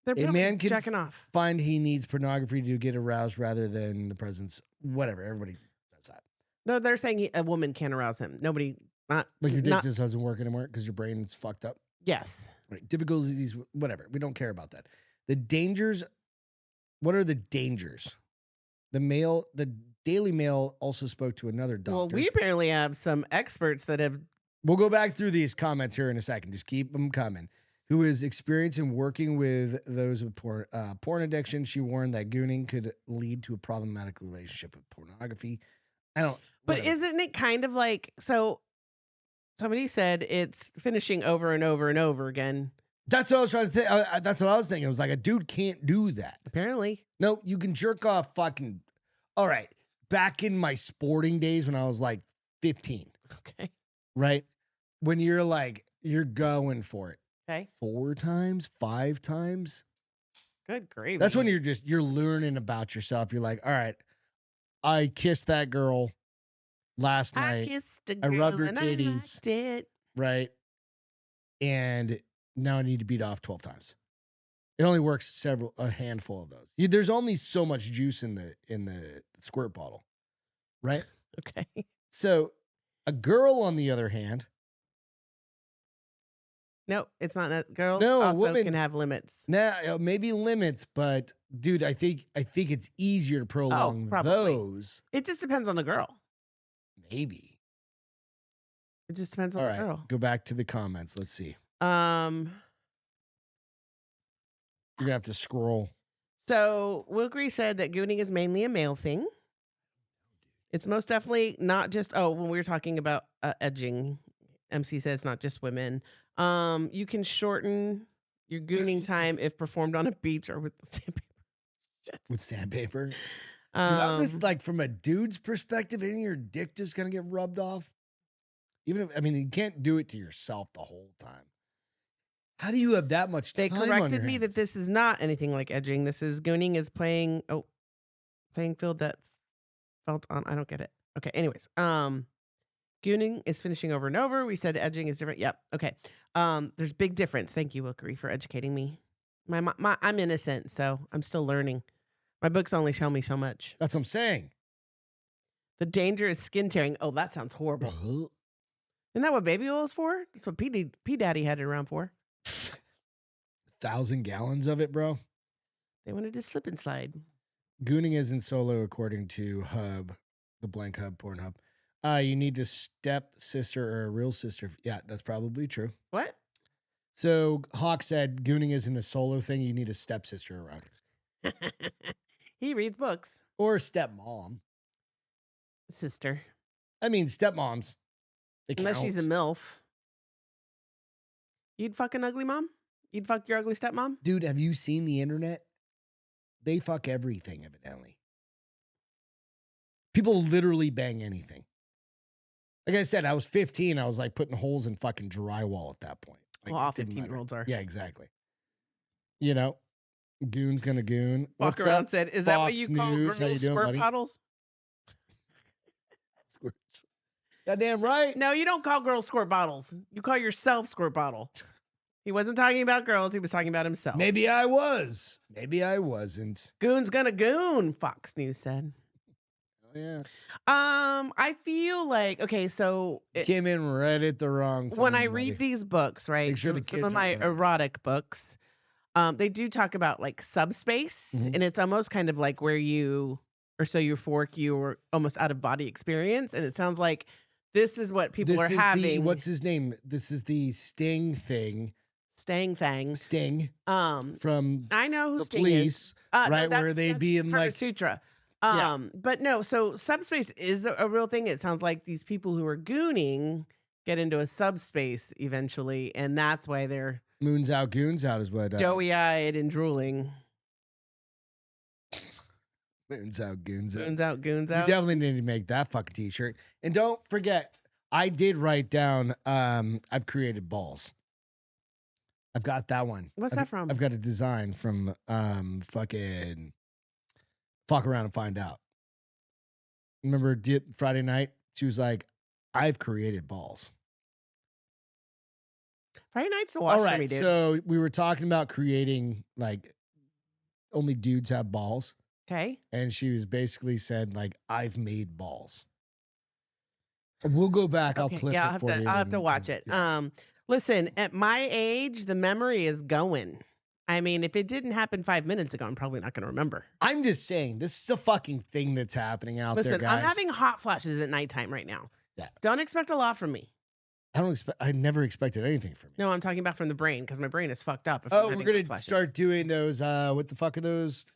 They're A man can jacking off. find he needs pornography to get aroused rather than the presence. Whatever. Everybody does that. No, they're saying a woman can't arouse him. Nobody, not Like your dick not, just doesn't work anymore because your brain's fucked up. Yes. Right. Difficulties, whatever. We don't care about that. The dangers. What are the dangers? The Daily Mail also spoke to another doctor. Well, we apparently have some experts that have. We'll go back through these comments here in a second. Just keep them coming. Who is experienced in working with those with porn addiction. She warned that gooning could lead to a problematic relationship with pornography. But whatever. Isn't it kind of like, so somebody said it's finishing over and over and over again. That's what I was trying to think. That's what I was thinking. It was like a dude can't do that. Apparently. No, you can jerk off fucking. All right. Back in my sporting days when I was like 15. Okay. Right? When you're going for it. Okay. 4 times, 5 times. Good gravy. That's when you're learning about yourself. You're like, all right, I kissed that girl last night. I rubbed her titties. I liked it. Right. And now I need to beat off 12 times. It only works a handful of those. There's only so much juice in the squirt bottle. Right? Okay. So a girl, on the other hand. No, it's not. Girls no, also a woman can have limits. Nah, maybe limits, but dude, I think it's easier to prolong those. It just depends on the girl. Maybe. It just depends on All the right, girl. Go back to the comments. Let's see. You're gonna have to scroll. So Wilkery said that gooning is mainly a male thing. It's most definitely not just when we were talking about edging. MC says not just women. You can shorten your gooning time if performed on a beach or with sandpaper. With sandpaper. I'm just like, from a dude's perspective, isn't your dick just gonna get rubbed off? Even if, you can't do it to yourself the whole time. How do you have that much time? They corrected me that this is not anything like edging. This is gooning is playing field that felt on. I don't get it. Okay. Anyways, gooning is finishing over and over. We said edging is different. Yep. Okay. There's big difference. Thank you, Wilkery, for educating me. I'm innocent, so I'm still learning. My books only show me so much. That's what I'm saying. The danger is skin tearing. Oh, that sounds horrible. Isn't that what baby oil is for? That's what P Daddy had it around for. 1,000 gallons of it, bro. They wanted to slip and slide. Gooning isn't solo, according to the blank hub, Pornhub. You need a step sister or a real sister. Yeah, that's probably true. What? So Hawk said gooning isn't a solo thing. You need a stepsister around. He reads books. Or a stepmom. Sister. Stepmoms. Unless she's a MILF. You'd fuck an ugly mom? You'd fuck your ugly stepmom? Dude, have you seen the internet? They fuck everything, evidently. People literally bang anything. Like I said, I was 15. I was like putting holes in fucking drywall at that point. Like, all 15-year-olds are. Yeah, exactly. Goon's gonna goon. Walk around and said, is that what you call girls squirt bottles? Goddamn right. No, you don't call girls squirt bottles. You call yourself squirt bottle. He wasn't talking about girls. He was talking about himself. Maybe I was. Maybe I wasn't. Goon's gonna goon, Fox News said. Yeah. I feel like, okay, so came in right at the wrong time. When I read these books, right? Make sure the kids some of my erotic books, they do talk about like subspace, and it's almost kind of like where you are so euphoric, you are almost out of body experience, and it sounds like this is what people are having. What's his name? This is the Sting thing. Sting. From I know who the Sting police, is. right? Where they'd be in like Sutra. But no, so subspace is a real thing. It sounds like these people who are gooning get into a subspace eventually, and that's why they're Moons out, goons out is what. doughy-eyed and drooling. Moons out, goons out. Goons out, goons We out. definitely need to make that fucking t-shirt. And don't forget, I did write down. I've created balls. I've got that one. What's that from? I've got a design from fucking Fuck Around and Find Out. Remember Friday night? She was like, I've created balls. Friday night's the watch for me, dude. So we were talking about creating like only dudes have balls. Okay. And she was basically said like, I've made balls. We'll go back. I'll clip it for you. I'll have to watch it. Yeah. Listen, at my age, the memory is going. I mean, if it didn't happen 5 minutes ago, I'm probably not going to remember. I'm just saying, this is a fucking thing that's happening out there, guys. Listen, I'm having hot flashes at nighttime right now. Yeah. Don't expect a lot from me. I never expected anything from you. No, I'm talking about from the brain because my brain is fucked up. We're going to start doing those. What the fuck are those?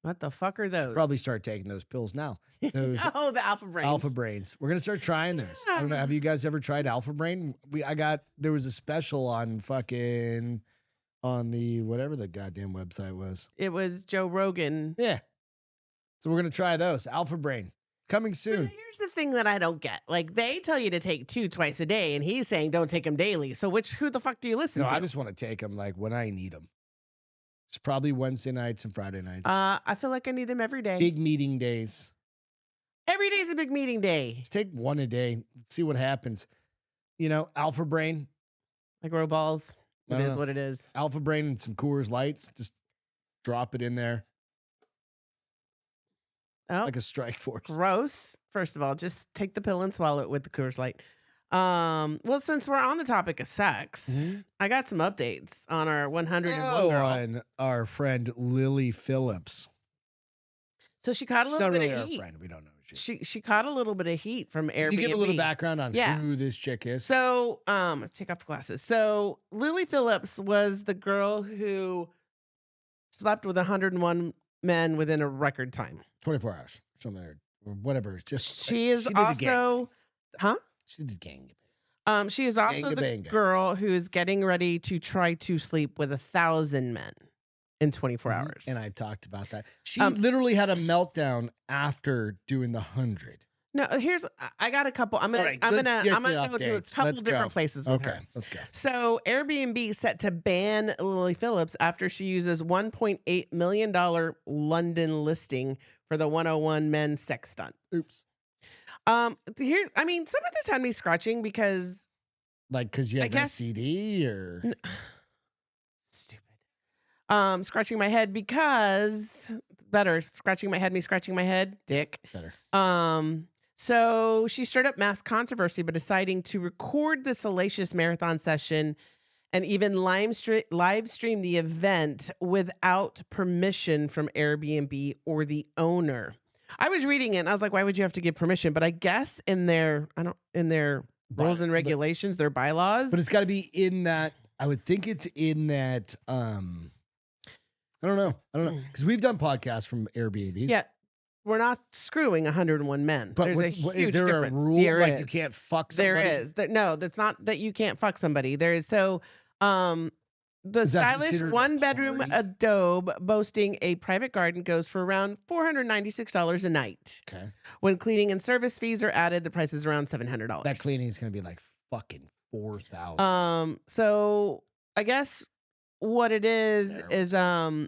What the fuck are those? Probably start taking those pills now. Those the Alpha Brains. Alpha Brains. We're gonna start trying those. I don't know. Have you guys ever tried Alpha Brain? There was a special on the whatever the goddamn website was. It was Joe Rogan. Yeah. So we're gonna try those. Alpha Brain coming soon. But here's the thing that I don't get. Like they tell you to take 2 twice a day, and he's saying don't take them daily. So who the fuck do you listen to? No, I just want to take them like when I need them. It's probably Wednesday nights and Friday nights. I feel like I need them every day. Big meeting days. Every day is a big meeting day. Just take one a day. Let's see what happens. Alpha Brain. Like row balls. It is what it is. Alpha Brain and some Coors Lights. Just drop it in there. Oh, like a strike force. Gross. First of all, just take the pill and swallow it with the Coors Light. Well, since we're on the topic of sex, I got some updates on our 101 girl. On our friend Lilly Phillips. So she caught a little bit of heat. Not really our friend. We don't know. She caught a little bit of heat from Airbnb. Can you give a little background on who this chick is? So, take off the glasses. So Lilly Phillips was the girl who slept with 101 men within a record time. 24 hours, something or whatever. She is also, She did gang. She is also the girl who is getting ready to try to sleep with 1,000 men in 24 hours. And I talked about that. She literally had a meltdown after doing the 100. No, I got a couple. I'm gonna go to a couple different places with her. Let's go. So Airbnb set to ban Lilly Phillips after she uses $1.8 million London listing for the 101 men sex stunt. Oops. Some of this had me scratching because you had a CD or stupid. Scratching my head because better. Scratching my head, me scratching my head, dick. Better. So she stirred up mass controversy by deciding to record the salacious marathon session and even live stream the event without permission from Airbnb or the owner. I was reading it and I was like, why would you have to give permission? But I guess in their rules and regulations, their bylaws. But it's got to be in that. I would think it's in that. I don't know. Because we've done podcasts from Airbnbs. Yeah. We're not screwing 101 men. But there's a huge is there difference. a rule you can't fuck somebody? There is. No, that's not that you can't fuck somebody. There is. So the stylish one-bedroom adobe boasting a private garden goes for around $496 a night. Okay. When cleaning and service fees are added, the price is around $700. That cleaning is going to be like fucking $4,000. So I guess what it is so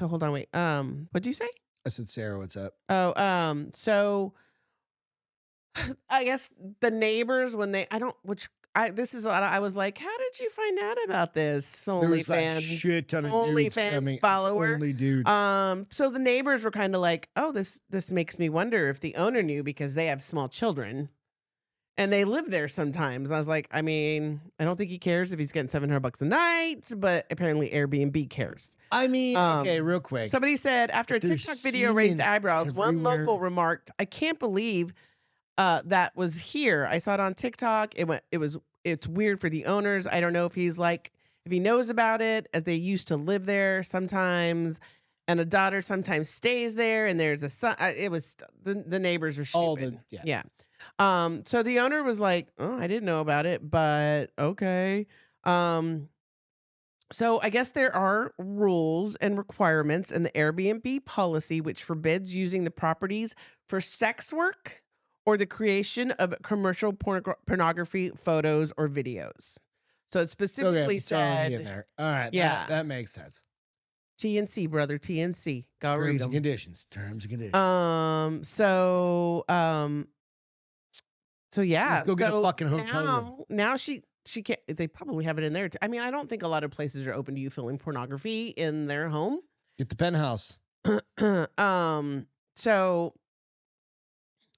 hold on, wait. What'd you say? I said, Sarah, what's up? Oh, so I guess the neighbors this is a lot. I was like, how did you find out about this? OnlyFans, shit ton of OnlyFans follower. Only dudes. So the neighbors were kind of like, oh, this makes me wonder if the owner knew because they have small children, and they live there sometimes. I was like, I don't think he cares if he's getting $700 a night, but apparently Airbnb cares. Okay, real quick. Somebody said after a TikTok video raised eyebrows, one local remarked, I can't believe that was here. I saw it on TikTok. It's weird for the owners. I don't know if he knows about it as they used to live there sometimes. and a daughter sometimes stays there, and there's a son. It was the neighbors are stupid. Yeah. So the owner was like, "Oh, I didn't know about it, but okay." So I guess there are rules and requirements in the Airbnb policy which forbids using the properties for sex work or the creation of commercial pornography photos or videos. So it specifically said in there. All right, yeah, that makes sense. TNC, brother, TNC. Go read Terms them. and conditions. Terms and conditions. So yeah. Let's go get a fucking hotel room. Now she can't. They probably have it in there. I mean, I don't think a lot of places are open to you filming pornography in their home. Get the penthouse. So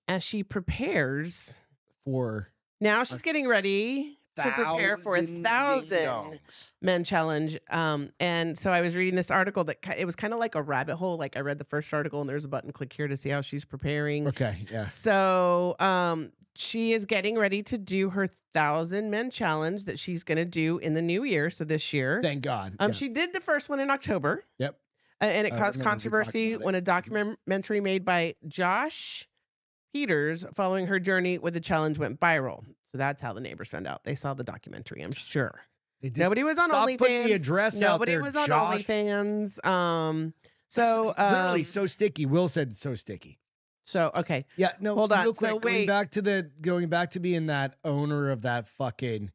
as she prepares for now, she's getting ready to prepare for 1,000 men challenge. And so I was reading this article that it was kind of like a rabbit hole. Like I read the first article and there's a button, click here to see how she's preparing. Okay, yeah. So she is getting ready to do her 1,000 men challenge that she's going to do in the new year. So this year. Thank God. She did the first one in October. Yep. And it caused controversy when a documentary made by Josh Peters following her journey with the challenge went viral. So that's how the neighbors found out. They saw the documentary, I'm sure. Nobody was on OnlyFans. The address Nobody out there, was on Josh. OnlyFans. So literally so sticky. Will said so sticky. So okay. Yeah, no, hold on. Real quick, So wait. Going back to being that owner of that fucking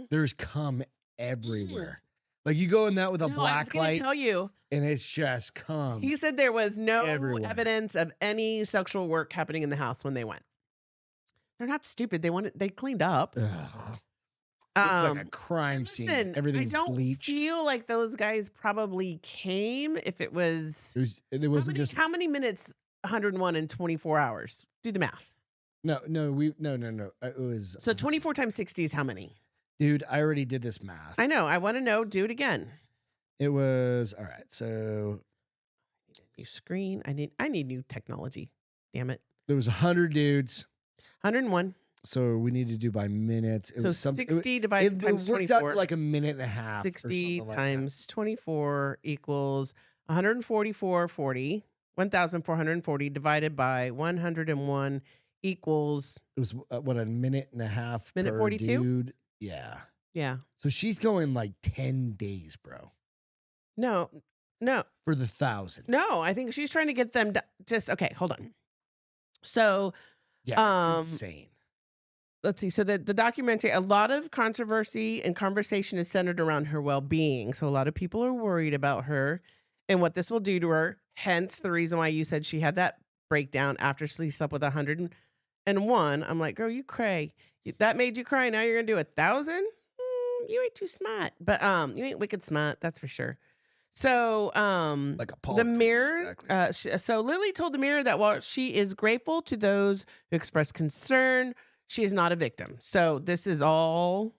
there's cum everywhere. Like you go in that with a black light. Tell you. And it's just cum. He said there was no evidence of any sexual work happening in the house when they went. They're not stupid. They cleaned up. Ugh. It's like a crime scene. Everything's bleached. I feel like those guys probably came if it was. It wasn't just. How many minutes? 101 in 24 hours. Do the math. No. It was. So 24 times 60 is how many? Dude, I already did this math. I know. I want to know. Do it again. It was all right. So. New screen. I need new technology. Damn it. There was 100 dudes. 101. So we need to do by minutes. So 60 divided times 24. It worked out to like a minute and a half. 60 times 24 equals 144.40. 1,440 divided by 101 equals. It was what, a minute and a half. Minute 42. Dude. Yeah. Yeah. So she's going like 10 days, bro. No. For the 1,000. No, I think she's trying to get them just okay. Hold on. So. Yeah. It's insane. Let's see. So the documentary, a lot of controversy and conversation is centered around her well-being. So a lot of people are worried about her and what this will do to her. Hence the reason why you said she had that breakdown after she slept with 101. I'm like, girl, you cray. That made you cry. Now you're gonna do 1,000? You ain't too smart, but you ain't wicked smart. That's for sure. So like a Paul the Mirror. Exactly. So Lilly told the Mirror that while she is grateful to those who express concern, she is not a victim. So this is all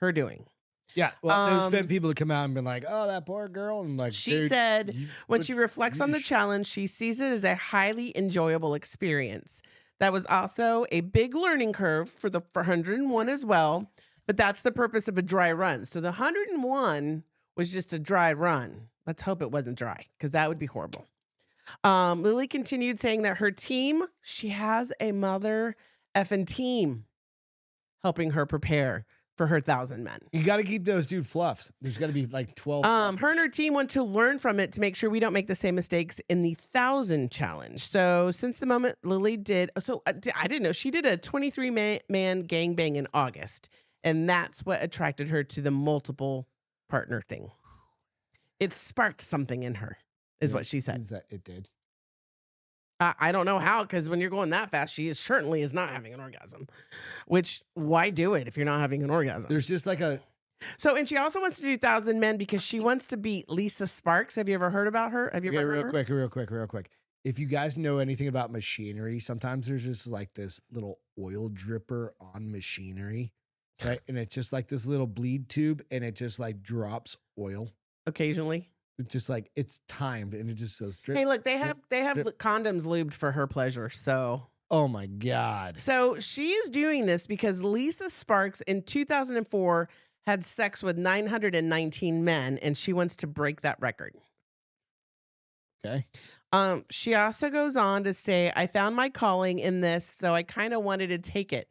her doing. Yeah. Well, there's been people that come out and been like, "Oh, that poor girl," and like she said when she reflects on the challenge, she sees it as a highly enjoyable experience. That was also a big learning curve for 101 as well, but that's the purpose of a dry run. So the 101 was just a dry run. Let's hope it wasn't dry, because that would be horrible. Lilly continued saying that her team, she has a mother effing team helping her prepare for her 1,000 men. You got to keep those dude fluffs. There's got to be like 12. Her and her team want to learn from it to make sure we don't make the same mistakes in the 1,000 challenge. So since the moment Lilly did, I didn't know she did a 23-man gangbang in August, and that's what attracted her to the multiple partner thing. It sparked something in her, is what she said. It did. I don't know how, because when you're going that fast, she certainly is not having an orgasm. Which, why do it if you're not having an orgasm? There's just like a... So, and she also wants to do 1,000 men because she wants to beat Lisa Sparks. Have you ever heard about her? Have you ever heard of her? Real quick. If you guys know anything about machinery, sometimes there's just like this little oil dripper on machinery, right? And it's just like this little bleed tube, and it just like drops oil. Occasionally. It's just like it's timed, and it just goes drip. Hey, look, they have drip. condoms lubed for her pleasure. So. Oh my God. So she's doing this because Lisa Sparks in 2004 had sex with 919 men, and she wants to break that record. Okay. She also goes on to say, I found my calling in this, so I kind of wanted to take it.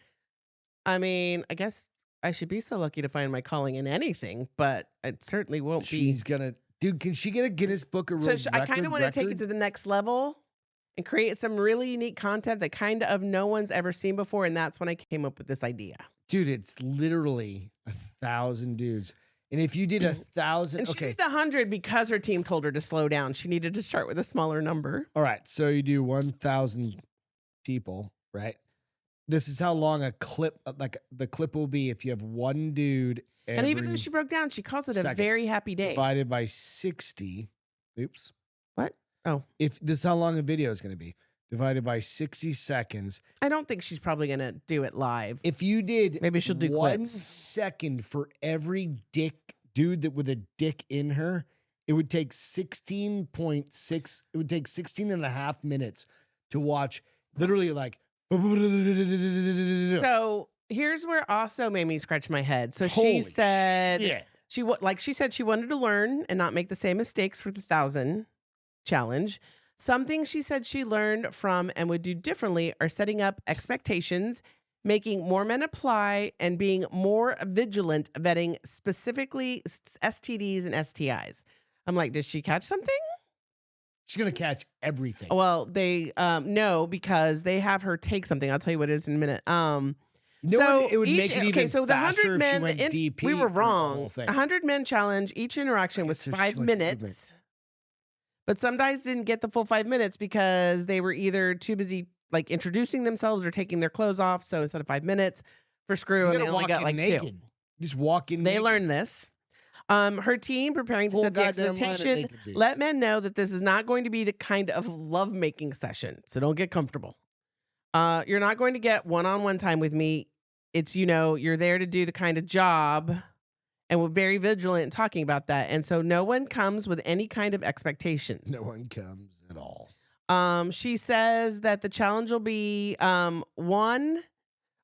I mean, I guess I should be so lucky to find my calling in anything, but it certainly won't be. She's gonna, dude. Can she get a Guinness Book of So World I kind of want to take it record? to the next level and create some really unique content that kind of no one's ever seen before, and that's when I came up with this idea. Dude, it's literally 1,000 dudes. And if you did 1,000, And she okay. did the 100 because her team told her to slow down. She needed to start with a smaller number. All right. So you do 1,000 people, right? This is how long a clip, like the clip will be if you have one dude. And even though she broke down, she calls it a very happy day. Divided by 60. Oops. What? Oh. If this is how long a video is going to be. Divided by 60 seconds. I don't think she's probably going to do it live. If you did maybe she'll do 1 clips. second for every dude that with a dick in her, it would take 16.6. It would take 16 and a half minutes to watch literally like. So here's where also made me scratch my head. So she said she wanted to learn and not make the same mistakes for the 1,000 challenge. Something she said she learned from and would do differently are setting up expectations, making more men apply, and being more vigilant, vetting specifically STDs and STIs. I'm like, did she catch something? She's going to catch everything. Well, they no, because they have her take something. I'll tell you what it is in a minute. It would make it even so the faster 100 if she men, went DP. we were for the wrong. whole thing. 100 men challenge. Each interaction was 5 minutes. But some guys didn't get the full 5 minutes because they were either too busy like introducing themselves or taking their clothes off. So instead of 5 minutes for screw, and they only got like naked. 2. Just walk in. They naked. learned this. Her team preparing to set the expectation. Let men know that this is not going to be the kind of lovemaking session. So don't get comfortable. You're not going to get one-on-one time with me. It's, you're there to do the kind of job. And we're very vigilant in talking about that. And so no one comes with any kind of expectations. No one comes at all. She says that the challenge will be one.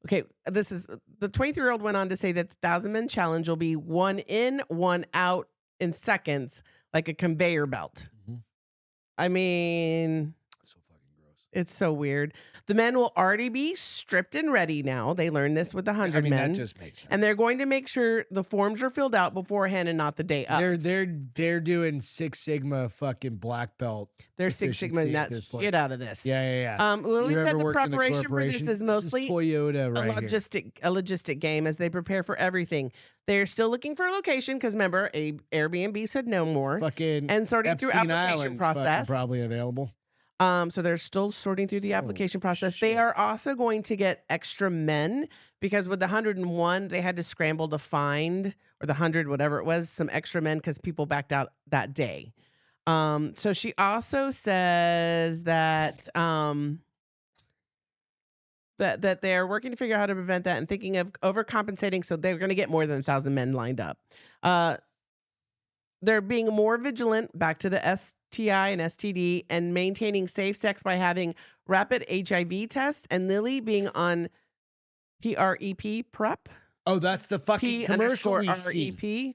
Okay, this is the 23-year-old went on to say that the 1,000-men challenge will be 1 in, 1 out in seconds, like a conveyor belt. Mm-hmm. I mean, so fucking gross. It's so weird. The men will already be stripped and ready now. They learned this with the 100 men. That just makes sense. And they're going to make sure the forms are filled out beforehand and not the day up. They're doing 6 Sigma fucking black belt. They're 6 Sigma and that shit out of this. Yeah. Lilly said the preparation for this is mostly Toyota a logistic game as they prepare for everything. They're still looking for a location because remember, Airbnb said no more. Fucking and sorting Epstein through application Island's process. Probably available. So they're still sorting through the application process. Shit. They are also going to get extra men because with the 101, they had to scramble to find, or the 100, whatever it was, some extra men because people backed out that day. So she also says that that they're working to figure out how to prevent that and thinking of overcompensating. So they're going to get more than 1,000 men lined up. They're being more vigilant, back to the STI and STD, and maintaining safe sex by having rapid HIV tests, and Lilly being on PrEP. Oh, that's the fucking commercial we see.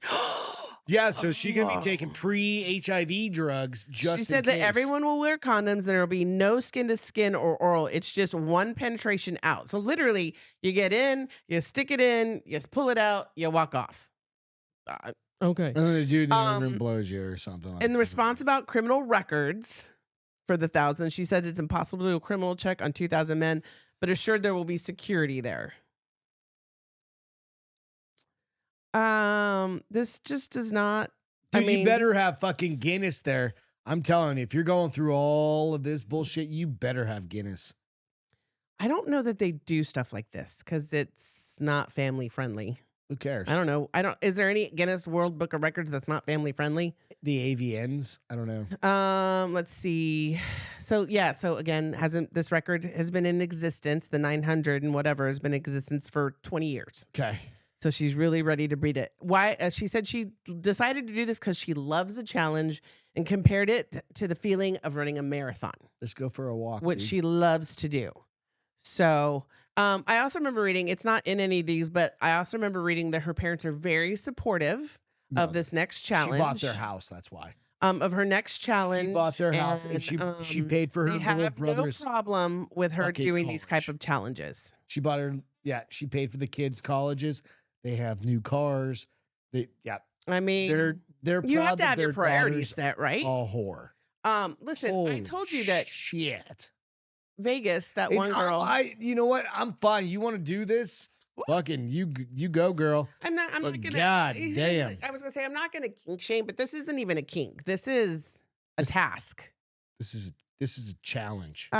Yeah, so she's going to be taking pre-HIV drugs just She said that everyone will wear condoms. There will be no skin-to-skin or oral. It's just one penetration out. So literally, you get in, you stick it in, you pull it out, you walk off. Okay. And then the dude in the room blows you or something like that. In the response about criminal records for the 1,000, she said it's impossible to do a criminal check on 2,000 men, but assured there will be security there. This just does not. Dude, you better have fucking Guinness there. I'm telling you, if you're going through all of this bullshit, you better have Guinness. I don't know that they do stuff like this because it's not family friendly. Who cares? I don't know. Is there any Guinness World Book of Records that's not family friendly? The AVNs? I don't know. Let's see. So again, this record has been in existence, the 900 and whatever has been in existence for 20 years. Okay. So she's really ready to beat it. Why? She said she decided to do this because she loves a challenge and compared it to the feeling of running a marathon. Let's go for a walk. Which she loves to do. So I also remember reading, it's not in any of these, but I also remember reading that her parents are very supportive of this next challenge. She bought their house, that's why. of her next challenge. She bought their house, and she paid for her they little have brother's. no problem with her fucking doing these type college. of challenges. She bought her. Yeah, she paid for the kids' colleges. They have new cars. I mean, they're you have proud to that have your their priorities daughter's set, right? a whore. Listen, Holy I told you that shit. Vegas, that one girl. You know what? I'm fine. You want to do this? Fucking you go, girl. I'm not gonna. God damn. I was gonna say I'm not gonna kink shame, but this isn't even a kink. This is a task. This is a challenge.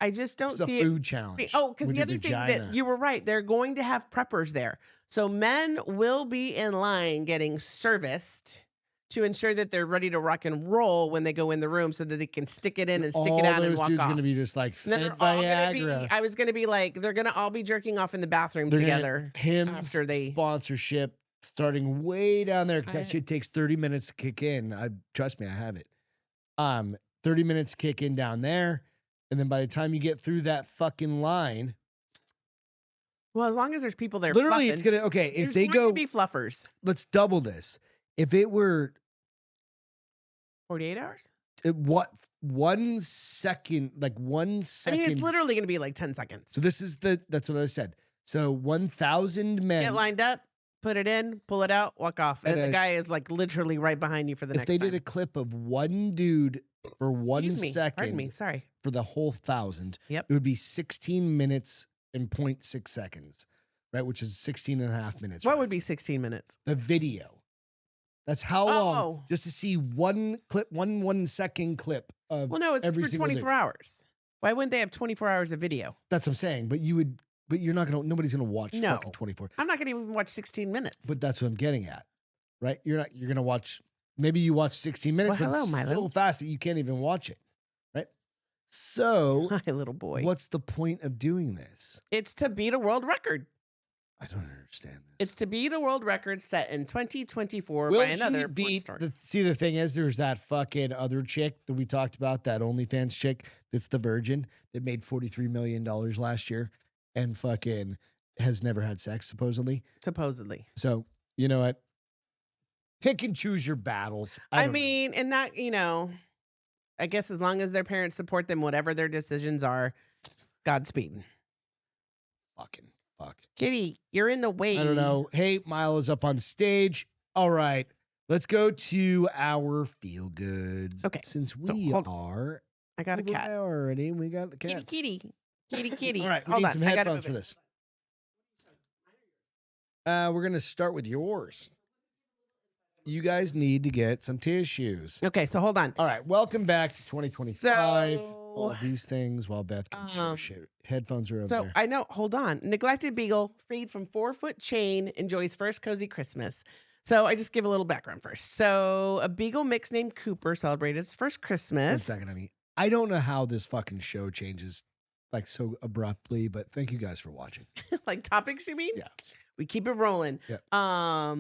I just don't It's a see food challenge. Oh, because with the your other thing vagina. that you were right, they're going to have preppers there. So men will be in line getting serviced to ensure that they're ready to rock and roll when they go in the room so that they can stick it in and stick it out and walk off. All those dudes going to be just like And then fed they're all Viagra. I was going to be like, they're going to all be jerking off in the bathroom together after they sponsorship starting way down there because that shit takes 30 minutes to kick in. Trust me, I have it. 30 minutes to kick in down there. And then by the time you get through that fucking line. Well, as long as there's people there. Literally, fluffing, it's going to, okay, if they going go. To be fluffers. Let's double this. If it were. 48 hours? What? 1 second, like 1 second. I mean, it's literally going to be like 10 seconds. So that's what I said. So 1,000 men. Get lined up, put it in, pull it out, walk off. And the guy is like literally right behind you for the next time. If they did a clip of one dude for 1 second. Pardon me, sorry. For the whole 1,000. Yep. It would be 16 minutes and 0.6 seconds, right? Which is 16 and a half minutes. What would be 16 minutes? The video. That's how long just to see one clip, 1 second clip of. Well, no, it's every for single 24 hours. Why wouldn't they have 24 hours of video? That's what I'm saying. But you're not going to, nobody's going to watch fucking 24. I'm not going to even watch 16 minutes. But that's what I'm getting at, right? You're going to watch, maybe you watch 16 minutes, but it's so fast that you can't even watch it, right? So. Hi, little boy. What's the point of doing this? It's to beat a world record. I don't understand this. It's to beat a world record set in 2024 by another porn star. See, the thing is, there's that fucking other chick that we talked about, that OnlyFans chick that's the virgin that made $43 million last year and fucking has never had sex, supposedly. So, you know what? Pick and choose your battles. I mean, and that, I guess as long as their parents support them, whatever their decisions are, Godspeed. Fucking. Fuck. Kitty, you're in the way. I don't know. Hey, Milo's up on stage. All right. Let's go to our feel goods. Okay. Since we are. I got a cat. Already. We got the cat. Kitty. All right. We need some headphones for this. We're going to start with yours. You guys need to get some tissues. Okay. So hold on. All right. Welcome back to 2025. All of these things while Beth can shit. Headphones are over there. I know. Hold on. Neglected beagle, freed from 4-foot chain, enjoys first cozy Christmas. So I just give a little background first. So a beagle mix named Cooper celebrated his first Christmas. 1 second, honey. I don't know how this fucking show changes like so abruptly, but thank you guys for watching. Like topics, you mean? Yeah. We keep it rolling. Yeah.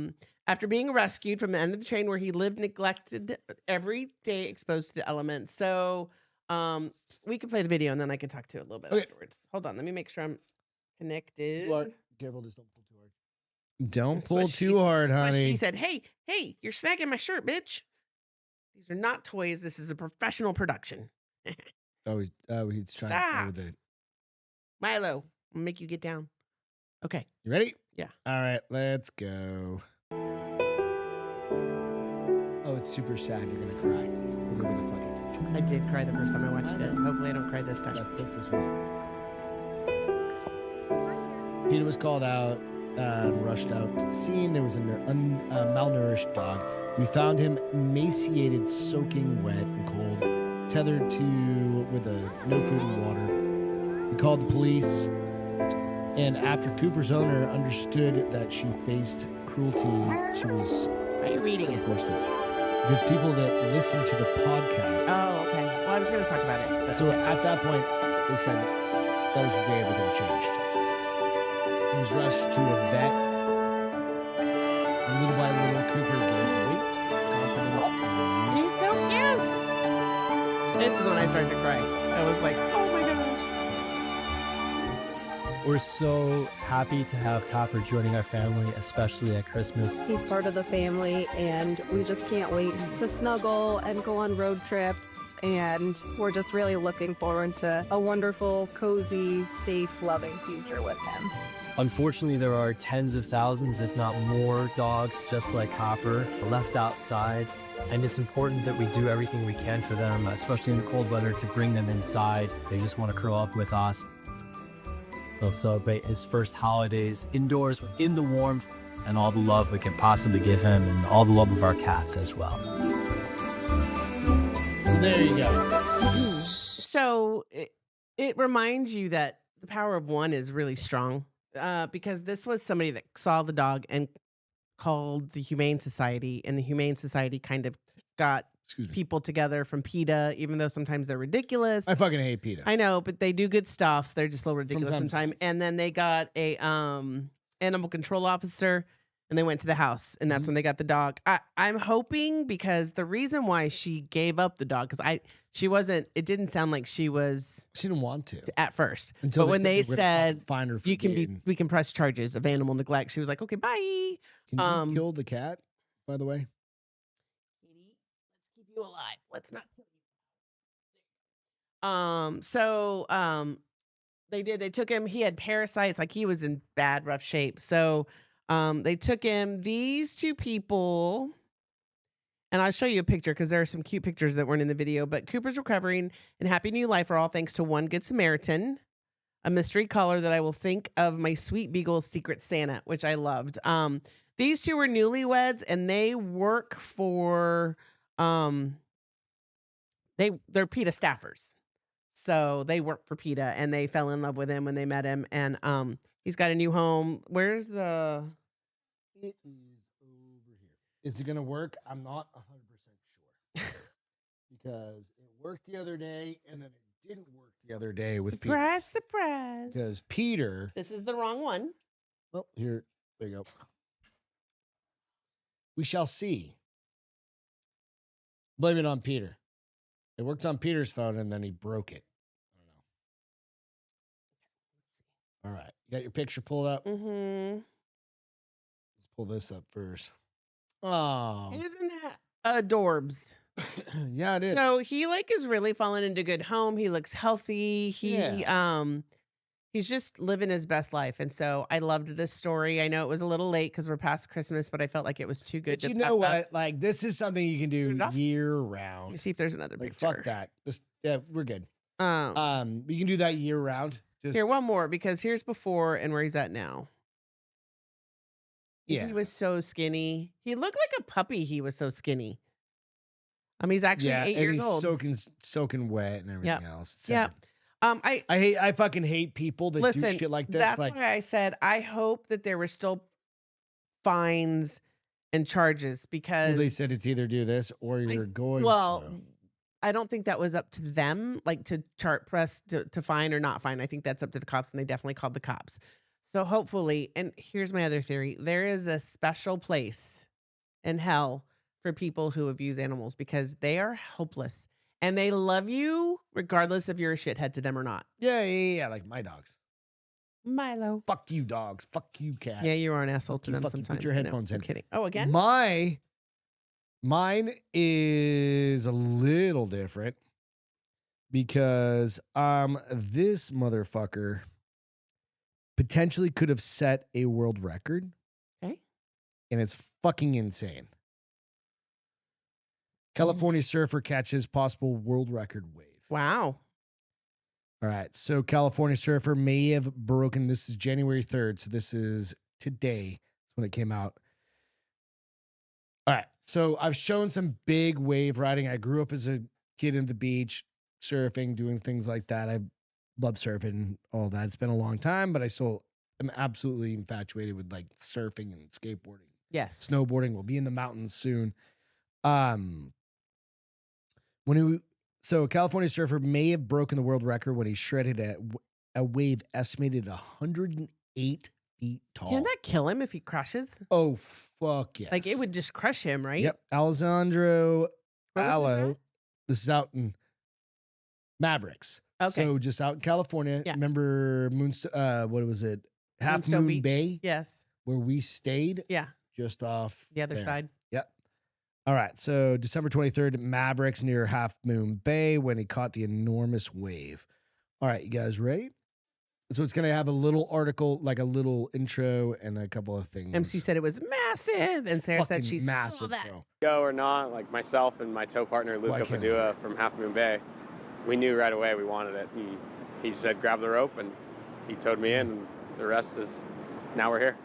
After being rescued from the end of the train where he lived neglected every day, exposed to the elements. So we can play the video and then I can talk to it a little bit afterwards. Hold on, let me make sure I'm connected. Careful, just don't pull too hard. Don't pull too hard, honey. She said, "Hey, you're snagging my shirt, bitch. These are not toys. This is a professional production." he's trying to play with it. Milo, I'll make you get down. Okay. You ready? Yeah. All right, let's go. Oh, it's super sad. You're gonna cry. So go get a fucking tissue. I did cry the first time I watched it. Hopefully I don't cry this time. Put this one. Peter was called out, rushed out to the scene. There was a malnourished dog. We found him emaciated, soaking wet and cold, tethered with no food and water. We called the police, and after Cooper's owner understood that she faced cruelty, she was Why are you reading it? forced to. Because people that listen to the podcast. Oh, okay. Well, I was going to talk about it. So at that point, they said that was the day everything changed. He was rushed to a vet. And little by little, Cooper gained weight, confidence, and He's so cute. This is when I started to cry. I was like, oh my gosh. We're so happy to have Copper joining our family, especially at Christmas. He's part of the family, and we just can't wait to snuggle and go on road trips. And we're just really looking forward to a wonderful, cozy, safe, loving future with him. Unfortunately, there are tens of thousands, if not more, dogs just like Copper left outside. And it's important that we do everything we can for them, especially in the cold weather, to bring them inside. They just want to curl up with us. He'll celebrate his first holidays indoors in the warmth and all the love we can possibly give him, and all the love of our cats as well. So there you go. So it reminds you that the power of one is really strong, because this was somebody that saw the dog and called the Humane Society, and the Humane Society kind of got people together from PETA, even though sometimes they're ridiculous. I fucking hate PETA. I know, but they do good stuff. They're just a little ridiculous sometimes. And then they got a animal control officer, and they went to the house, and that's when they got the dog. I'm hoping, because the reason why she gave up the dog, because it didn't sound like she didn't want to at first. But when they said we can press charges of animal neglect, she was like, okay, bye. Can you kill the cat, by the way? Let's keep you alive. Let's not kill you. They took him. He had parasites, like he was in bad, rough shape. So they took him. These two people, and I'll show you a picture because there are some cute pictures that weren't in the video, but Cooper's recovering and happy new life are all thanks to one Good Samaritan, a mystery caller that I will think of my sweet beagle's Secret Santa, which I loved. These two were newlyweds, and they work for they're PETA staffers. So they work for PETA, and they fell in love with him when they met him, and he's got a new home. Where's the... It is over here. Is it going to work? I'm not 100% sure. Because it worked the other day, and then it didn't work the other day with Peter. Surprise. Because Peter... This is the wrong one. Well, here. There you go. We shall see. Blame it on Peter. It worked on Peter's phone, and then he broke it. I don't know. All right. You got your picture pulled up? Mm-hmm. Let's pull this up first. Oh. Isn't that adorbs? Yeah, it is. So he is really falling into good home. He looks healthy. He's just living his best life. And so I loved this story. I know it was a little late because we're past Christmas, but I felt like it was too good to pass up. What? Like, this is something you can do year round. Let me see if there's another picture. Fuck that. We're good. We can do that year round. Here, one more, because here's before and where he's at now. Yeah. He was so skinny. He looked like a puppy. He was so skinny. He's actually 8 years old. Soaking wet and everything else. Yeah. I fucking hate people that do shit like this. That's why I said I hope that there were still fines and charges, because they said it's either do this or you're going. Well, I don't think that was up to them, like to press to fine or not fine. I think that's up to the cops, and they definitely called the cops. So hopefully, and here's my other theory: there is a special place in hell for people who abuse animals, because they are helpless. And they love you regardless if you're a shithead to them or not. Yeah, like my dogs. Milo. Fuck you, dogs. Fuck you, cat. Yeah, you are an asshole to them sometimes. Put your headphones in. I'm kidding. Oh, again? Mine is a little different, because this motherfucker potentially could have set a world record. Okay. And it's fucking insane. California surfer catches possible world record wave. Wow. All right. So California surfer may have broken. This is January 3rd. So this is today. That's when it came out. All right. So I've shown some big wave riding. I grew up as a kid in the beach, surfing, doing things like that. I love surfing, all that. It's been a long time, but I still am absolutely infatuated with like surfing and skateboarding. Yes. Snowboarding. We'll be in the mountains soon. So a California surfer may have broken the world record when he shredded a wave estimated 108 feet tall. Can that kill him if he crashes? Oh, fuck yes. Like, it would just crush him, right? Yep. Alessandro Allo. This is out in Mavericks, Okay. So just out in California. Yeah. Remember what was it? Half Moonstone Moon Beach? Bay, Yes. where we stayed. Yeah. Just off The other there. side. Yep. All right. So December 23rd, Mavericks near Half Moon Bay when he caught the enormous wave. All right, you guys ready? So it's gonna have a little article, like a little intro, and a couple of things. MC said it was massive, and Sarah said she massive, saw that. bro. Go or not, like myself and my tow partner Luca can't Padua from Half Moon Bay, we knew right away we wanted it, and he said grab the rope, and he towed me in, and the rest is now we're here.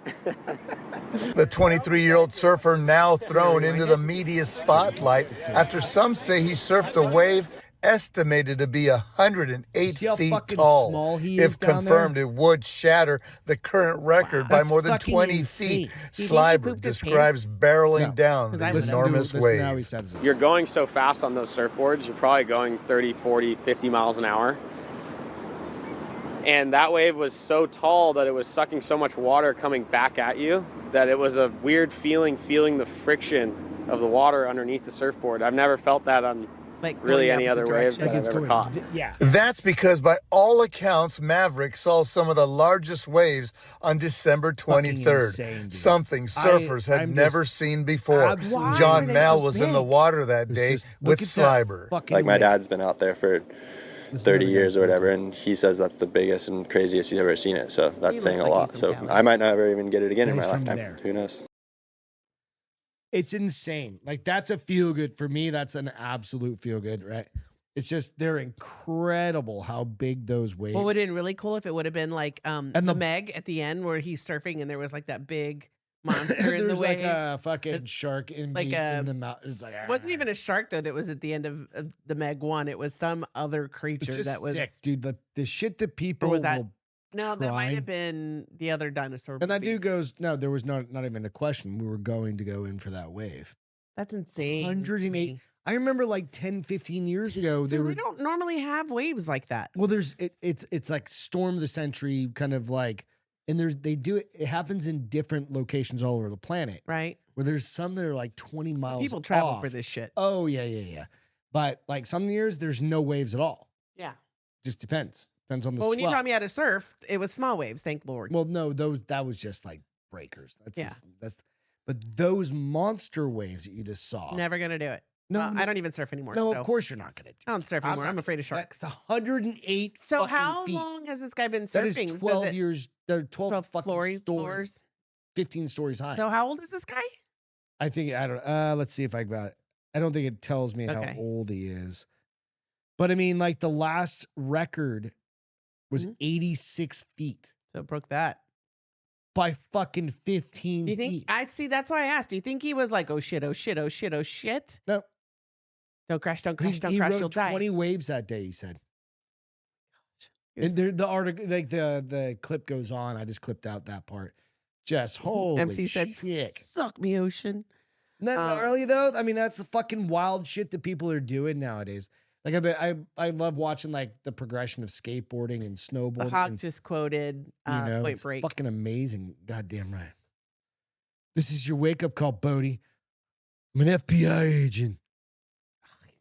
The 23-year-old surfer now thrown into the media spotlight after some say he surfed a wave estimated to be 108 See how feet fucking tall. small he is If down confirmed, there? it would shatter the current record by That's more than fucking 20 insane. feet. Do you think he Sliber pooped his describes barreling No. down 'Cause the I would've. enormous Listen to how he wave. says this. You're going so fast on those surfboards, you're probably going 30, 40, 50 miles an hour. And that wave was so tall that it was sucking so much water coming back at you that it was a weird feeling the friction of the water underneath the surfboard. I've never felt that on Like really going any opposite other wave direction. that I've ever caught. Yeah. That's because, by all accounts, Maverick saw some of the largest waves on December 23rd. insane, dude. Something surfers had I'm never just seen before. absolutely- Why were John they Mel so was in the big? water that It's day just- with look at that Sliber. fucking Like my wave. dad's been out there for This is 30 another years guy. or whatever, and he says that's the biggest and craziest he's ever seen it. So that's He saying looks a like lot. he's So from Cali. I might never even get it again in He's my from lifetime. there. Who knows? It's insane. Like, that's a feel good for me. That's an absolute feel good, right? It's just they're incredible how big those waves. What would have been really cool if it would have been like And the the- Meg at the end where he's surfing and there was like that big monster in the There's like wave. a fucking shark in, like in the mountain. It's like It wasn't even a shark though that was at the end of the Meg one. It was some other creature it's just that was. sick, dude. The shit that people was that- will No, that might try. have been the other dinosaur. And that movie. dude goes, no, there was not even a question. We were going to go in for that wave. That's insane. to 108. me. I remember like 10, 15 years ago, So they were. they don't normally have waves like that. Well, it's like storm of the century kind of like, and they do it. It happens in different locations all over the planet. Right? Where there's some that are like 20 So miles. people travel off. for this shit. Oh yeah. But like some years there's no waves at all. Yeah. Just depends. Depends on the Well, when you swell. taught me how to surf, it was small waves. Thank Lord. Well, no, that was just like breakers. Yeah. But those monster waves that you just saw. Never gonna do it. No, Well, no, I don't even surf anymore. no, so. of course you're not gonna do. I don't surf I'm anymore. I'm not- afraid of sharks. That's 108. So fucking how feet. long has this guy been That surfing? is Does 12 it- years. They're 12 fucking floors. stories. 15 stories high. So how old is this guy? I think I don't. Let's see if I got. I don't think it tells me Okay. how old he is. But I mean, like the last record was Mhm. 86 feet So it broke that. by fucking 15 Do you think? feet. I see. That's why I asked. Do you think he was like, oh shit, oh shit, oh shit, oh shit? No. Don't crash, don't crash, don't he crash. rode You'll die. 20 waves that day. He said. He was- And the article, like the clip goes on. I just clipped out that part. Just holy MC said, shit. "Suck me, ocean." Isn't that Um, gnarly though? I mean, that's the fucking wild shit that people are doing nowadays. Like I love watching like the progression of skateboarding and The snowboarding. Hawk and, just quoted you know, Point it's Break. fucking amazing. Goddamn right. This is your wake up call, Bodie. I'm an FBI agent. Oh, he's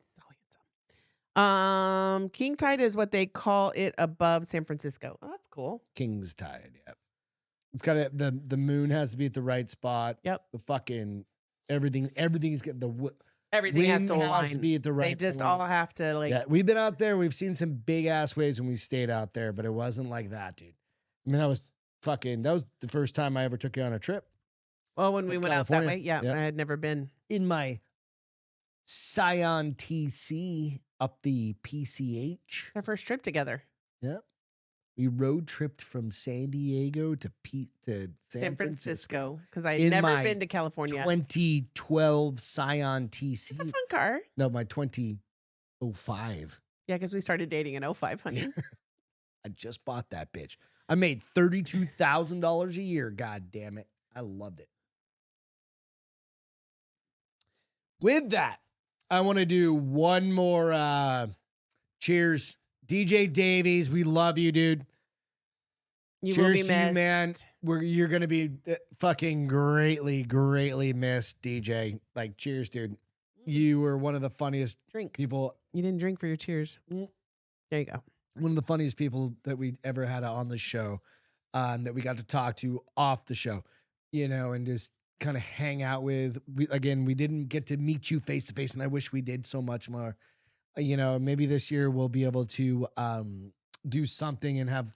so handsome. King Tide is what they call it above San Francisco. Oh, that's cool. King's Tide. Yeah. It's got the moon has to be at the right spot. Yep. The fucking everything's getting Everything has wind to align. be at the right. They just point. all have to like. Yeah, we've been out there. We've seen some big ass waves when we stayed out there, but it wasn't like that, dude. I mean, that was the first time I ever took you on a trip Oh, when we went out that California. way, yeah, Yep. I had never been. in my Scion TC up the PCH. Our first trip together, Yep. We road tripped from San Diego to San Francisco, because I In had never my been to California. 2012 Scion It's a TC. fun car. No, my 2005. Yeah, because we started dating in 05, honey. I just bought that bitch. I made $32,000 a year. God damn it. I loved it. With that, I want to do one more cheers. DJ Davies, we love you, dude. You cheers will be to missed. you, man. You're going to be fucking greatly missed, DJ. Like, cheers, dude. You were one of the funniest Drink. people. You didn't drink for your cheers. Mm. There you go. one of the funniest people that we ever had on the show, that we got to talk to off the show, and just kind of hang out with. We didn't get to meet you face to face, and I wish we did so much more. Maybe this year we'll be able to do something and have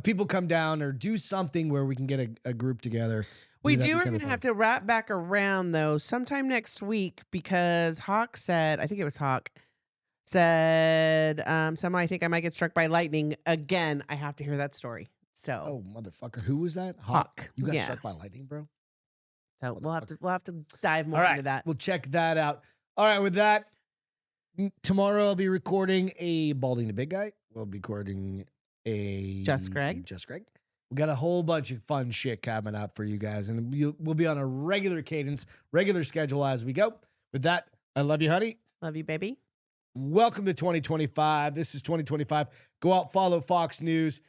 people come down or do something where we can get a group together. We That'd be are kinda going to fun. have to wrap back around, though, sometime next week because Hawk said, I think it was Hawk, said, I think I might get struck by lightning again. I have to hear that story. So, Oh, motherfucker. Who was that? Hawk. You got Yeah. struck by lightning, bro? So we'll have to dive more All right. into that. We'll check that out. All right. With that, tomorrow I'll be recording a Balding the Big Guy. We'll be recording a Just Greg. We got a whole bunch of fun shit coming up for you guys, and we'll be on a regular cadence, regular schedule as we go. With that, I love you, honey. Love you, baby. Welcome to 2025. This is 2025. Go out, follow Fox News,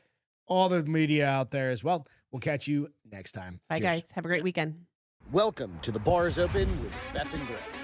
all the media out there as well. We'll catch you next time. Bye, Cheers. guys. Have a great weekend. Welcome to the Bars Open with Beth and Greg.